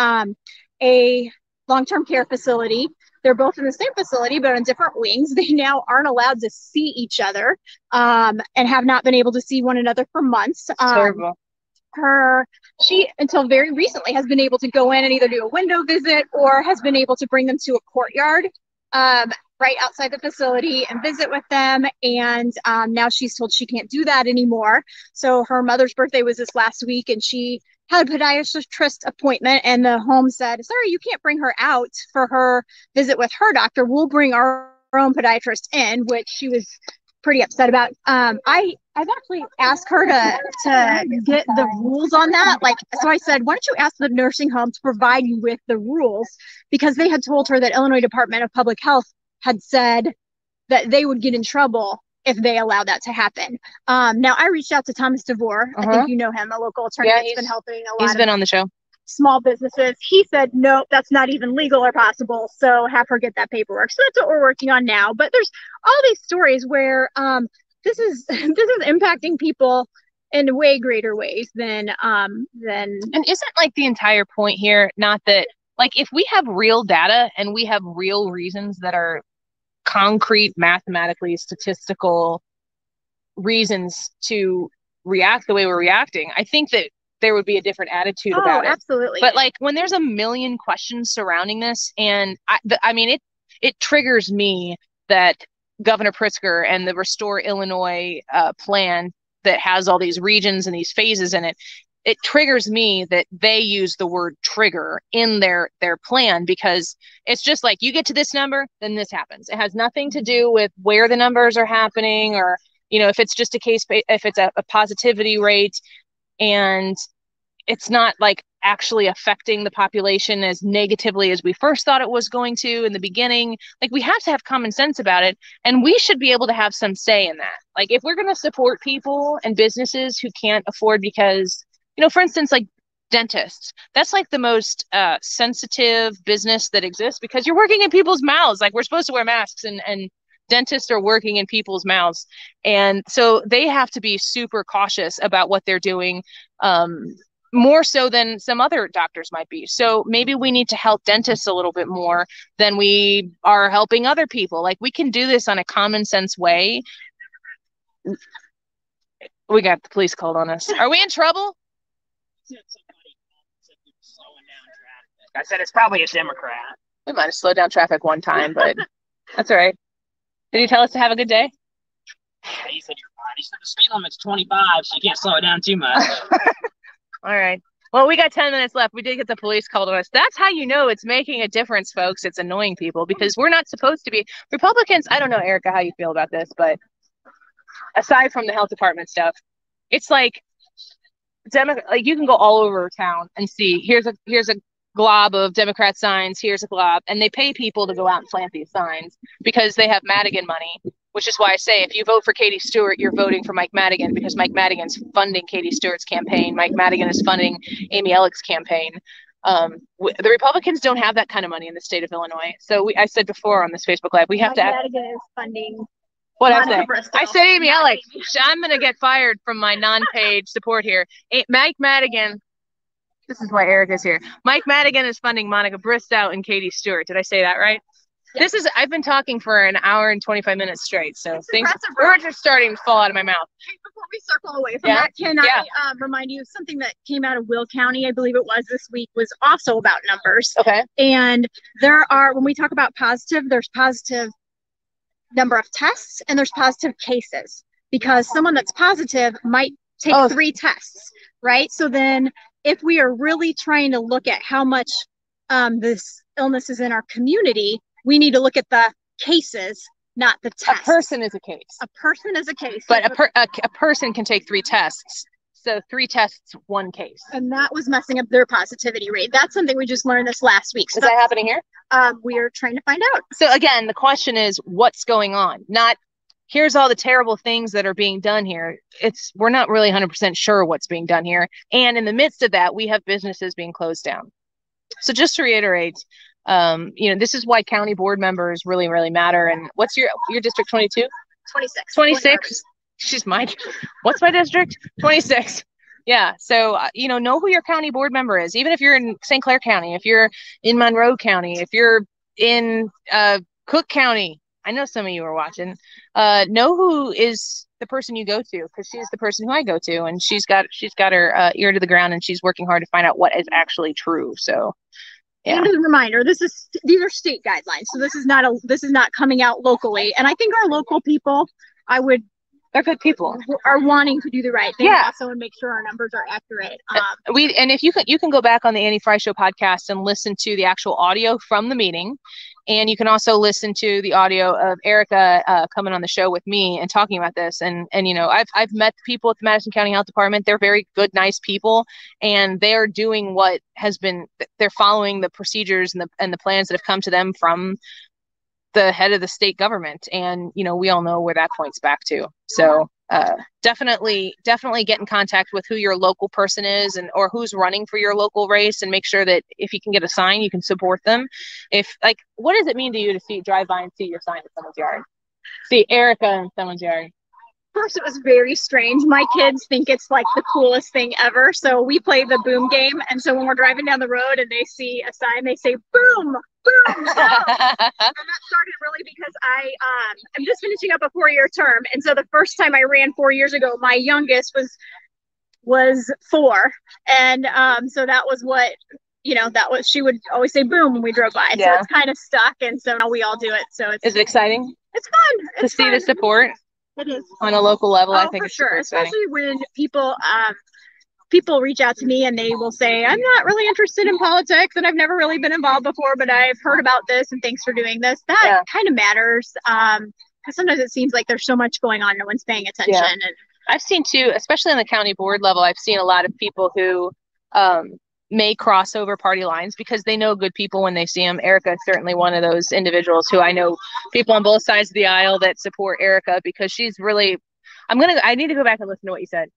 S2: a long-term care facility. They're both in the same facility, but on different wings. They now aren't allowed to see each other and have not been able to see one another for months.
S1: Terrible.
S2: She until very recently has been able to go in and either do a window visit or has been able to bring them to a courtyard right outside the facility and visit with them. And now she's told she can't do that anymore. So her mother's birthday was this last week, and she had a podiatrist appointment, and the home said, sorry, you can't bring her out for her visit with her doctor. We'll bring our own podiatrist in, which she was pretty upset about. I've actually asked her to get the rules on that. So I said, why don't you ask the nursing home to provide you with the rules? Because they had told her that Illinois Department of Public Health had said that they would get in trouble if they allowed that to happen. Now, I reached out to Thomas DeVore. I think you know him, a local attorney that's been helping a lot.
S1: He's been on the show.
S2: Small businesses. He said, no, that's not even legal or possible. So have her get that paperwork. So that's what we're working on now. But there's all these stories where this is impacting people in way greater ways than. And
S1: isn't like the entire point here not that, like, if we have real data and we have real reasons that are concrete, mathematically statistical reasons to react the way we're reacting, I think that there would be a different attitude about it.
S2: Absolutely.
S1: But like when there's a million questions surrounding this, and it triggers me that Governor Pritzker and the Restore Illinois plan that has all these regions and these phases in it, it triggers me that they use the word trigger in their plan, because it's just like, you get to this number, then this happens. It has nothing to do with where the numbers are happening, or, if it's just a case, if it's a positivity rate, and it's not like actually affecting the population as negatively as we first thought it was going to in the beginning. Like, we have to have common sense about it, and we should be able to have some say in that. Like, if we're going to support people and businesses who can't afford, because, for instance, like dentists, that's like the most sensitive business that exists, because you're working in people's mouths. Like, we're supposed to wear masks, and dentists are working in people's mouths. And so they have to be super cautious about what they're doing. more so than some other doctors might be. So maybe we need to help dentists a little bit more than we are helping other people. Like, we can do this on a common sense way. We got the police called on us. Are we in trouble?
S4: I said it's probably a Democrat.
S1: We might have slowed down traffic one time, but that's all right. Did he tell us to have a good day?
S4: Yeah, he said you're fine. He said the speed limit's 25, so you can't slow it down too much.
S1: All right. Well, we got 10 minutes left. We did get the police called on us. That's how you know it's making a difference, folks. It's annoying people because we're not supposed to be. Republicans, I don't know, Erica, how you feel about this, but aside from the health department stuff, it's like you can go all over town and see here's a glob of Democrat signs, here's a glob, and they pay people to go out and plant these signs because they have Madigan money, which is why I say if you vote for Katie Stewart, you're voting for Mike Madigan because Mike Madigan's funding Katie Stewart's campaign. Mike Madigan is funding Amy Ellick's campaign. The Republicans don't have that kind of money in the state of Illinois. So I said before on this Facebook Live, we have
S2: Mike
S1: to.
S2: Madigan is funding.
S1: What I say? I said Amy Ellick. I'm going to get fired from my non-paid support here. Mike Madigan. This is why Eric is here. Mike Madigan is funding Monica Bristow and Katie Stewart. Did I say that right? Yes. I've been talking for an hour and 25 minutes straight, so words are starting to fall out of my mouth.
S2: Before we circle away from that, can I remind you of something that came out of Will County, I believe it was this week, was also about numbers.
S1: Okay.
S2: And when we talk about positive, there's positive number of tests and there's positive cases because someone that's positive might take 3 tests, right? So then if we are really trying to look at how much this illness is in our community, we need to look at the cases, not the tests.
S1: A person is a case.
S2: A person is a case.
S1: But a person can take 3 tests. So 3 tests, 1 case.
S2: And that was messing up their positivity rate. That's something we just learned this last week.
S1: So is that happening here?
S2: We are trying to find out.
S1: So again, the question is what's going on? Not here's all the terrible things that are being done here. We're not really 100% sure what's being done here. And in the midst of that, we have businesses being closed down. So just to reiterate, this is why county board members really, really matter. And what's your district 22?
S2: 26.
S1: 26. She's Mike. What's my district? 26. Yeah. So, know who your county board member is. Even if you're in St. Clair County, if you're in Monroe County, if you're in Cook County, I know some of you are watching, know who is the person you go to because she's the person who I go to. And she's got her ear to the ground and she's working hard to find out what is actually true. So, yeah.
S2: And as a reminder, these are state guidelines. So this is not coming out locally. And I think our local people,
S1: they're good people,
S2: are wanting to do the right thing
S1: also
S2: and make sure our numbers are accurate.
S1: And if you can go back on the Annie Frey Show podcast and listen to the actual audio from the meeting, and you can also listen to the audio of Erica coming on the show with me and talking about this. And I've met the people at the Madison County Health Department. They're very good, nice people, and they are doing they're following the procedures and the plans that have come to them from the head of the state government. And, we all know where that points back to. So definitely get in contact with who your local person is or who's running for your local race and make sure that if you can get a sign, you can support them. What does it mean to you to drive by and see your sign in someone's yard? See Erica in someone's yard.
S2: First, it was very strange. My kids think it's like the coolest thing ever. So we play the boom game. And so when we're driving down the road and they see a sign, they say, boom, boom, boom. And that started really because I'm just finishing up a 4-year term. And so the first time I ran 4 years ago, my youngest was 4. And so that was what, she would always say boom when we drove by. Yeah. So it's kind of stuck. And so now we all do it. So
S1: is it exciting?
S2: It's fun.
S1: To see the support.
S2: It is
S1: on a local level. I think
S2: for sure, especially when people reach out to me and they will say, I'm not really interested in politics and I've never really been involved before, but I've heard about this and thanks for doing this. That kind of matters because sometimes it seems like there's so much going on, no one's paying attention. Yeah. And
S1: I've seen too, especially on the county board level, I've seen a lot of people who may cross over party lines because they know good people when they see them. Erica is certainly one of those individuals who I know people on both sides of the aisle that support Erica because she's really, I need to go back and listen to what you said.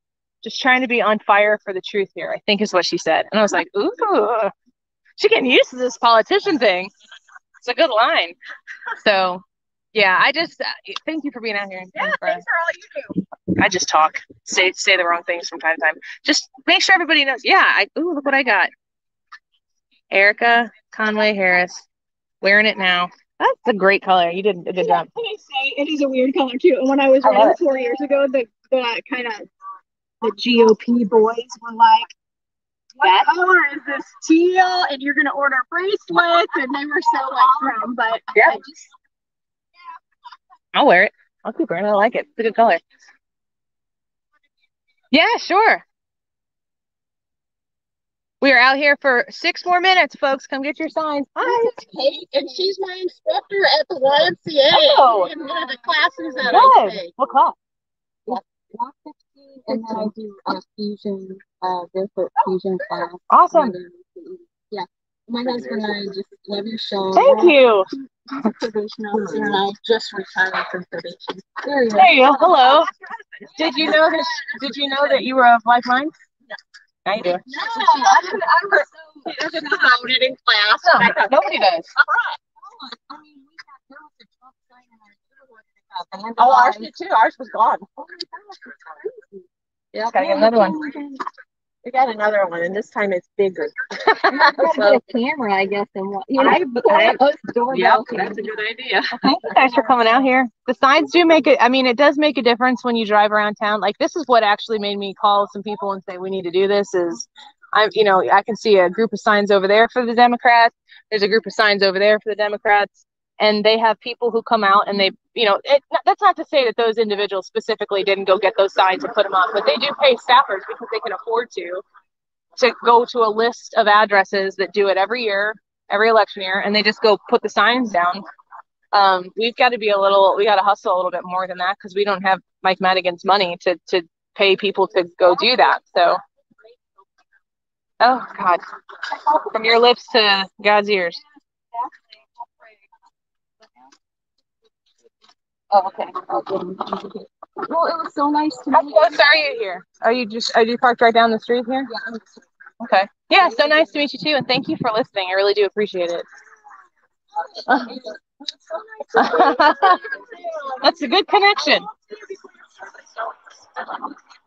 S1: Just trying to be on fire for the truth here, I think is what she said. And I was like, ooh, she's getting used to this politician thing. It's a good line. So yeah, I just, thank you for being out here.
S2: Yeah, thanks for all you do.
S1: I just talk, say the wrong things from time to time. Just make sure everybody knows. Yeah. Ooh, look what I got. Erica Conway Harris, wearing it now. That's a great color. You did a good job.
S2: Can I say it is a weird color too? And when I was running 4 years ago, the kind of the GOP boys were like, "What color is this teal?" And you're gonna order bracelets, and they were so like from. But
S1: yeah, I'll wear it. I'll keep wearing it. I like it. It's a good color. Yeah, sure. We are out here for 6 more minutes, folks. Come get your signs.
S2: Hi, it's Kate, and she's my instructor at the YMCA.
S1: Oh,
S2: in one of the classes that
S1: good.
S2: I take.
S1: What class?
S5: Block 15, and then I do fusion, barefoot fusion class.
S1: Awesome.
S5: Yeah, my husband and I just love your show.
S1: Thank you.
S5: Probation officer, and I just retired from probation.
S1: There you go. Hello. Did you know that? Did you know that you were of like mind? No, you do.
S2: No, I was so devoted in class.
S1: No, nobody does.
S5: I mean, we have there was a Trump sign in our neighborhood.
S1: Oh, ours did too. Ours was gone.
S5: Oh my gosh, it's crazy.
S1: Yeah, gotta get another one.
S5: We got another one, and this time it's bigger.
S2: So, a camera, I guess, and what you know.
S5: Yep, that's a good idea.
S1: Thank you guys for coming out here. The signs do make it. I mean, it does make a difference when you drive around town. Like this is what actually made me call some people and say we need to do this. Is I can see a group of signs over there for the Democrats. There's a group of signs over there for the Democrats, and they have people who come out and they, that's not to say that those individuals specifically didn't go get those signs and put them up, but they do pay staffers because they can afford to go to a list of addresses that do it every year, every election year, and they just go put the signs down. We've got to we got to hustle a little bit more than that because we don't have Mike Madigan's money to pay people to go do that. So, oh God, from your lips to God's ears. Oh, okay.
S5: Well, it was so nice to
S1: How
S5: meet
S1: close are you here? Are you parked right down the street here?
S5: you.
S1: Okay. Yeah, so nice to meet you too, and thank you for listening. I really do appreciate it. That's a good connection.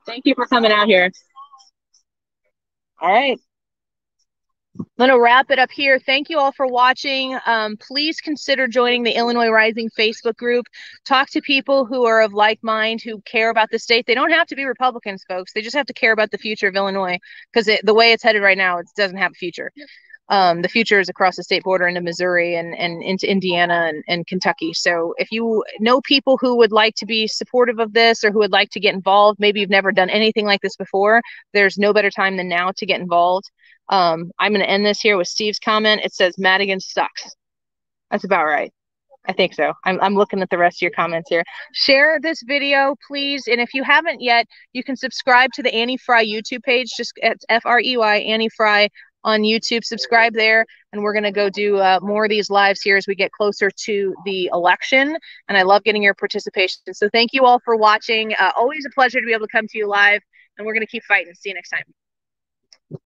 S1: Thank you for coming out here. All right. I'm going to wrap it up here. Thank you all for watching. Please consider joining the Illinois Rising Facebook group. Talk to people who are of like mind, who care about the state. They don't have to be Republicans, folks. They just have to care about the future of Illinois because the way it's headed right now, it doesn't have a future. The future is across the state border into Missouri and into Indiana and Kentucky. So if you know people who would like to be supportive of this or who would like to get involved, maybe you've never done anything like this before, there's no better time than now to get involved. I'm going to end this here with Steve's comment. It says Madigan sucks. That's about right. I think so. I'm looking at the rest of your comments here. Share this video, please. And if you haven't yet, you can subscribe to the Annie Frey YouTube page. Just it's Frey, Annie Frey on YouTube. Subscribe there. And we're going to go do more of these lives here as we get closer to the election. And I love getting your participation. So thank you all for watching. Always a pleasure to be able to come to you live. And we're going to keep fighting. See you next time.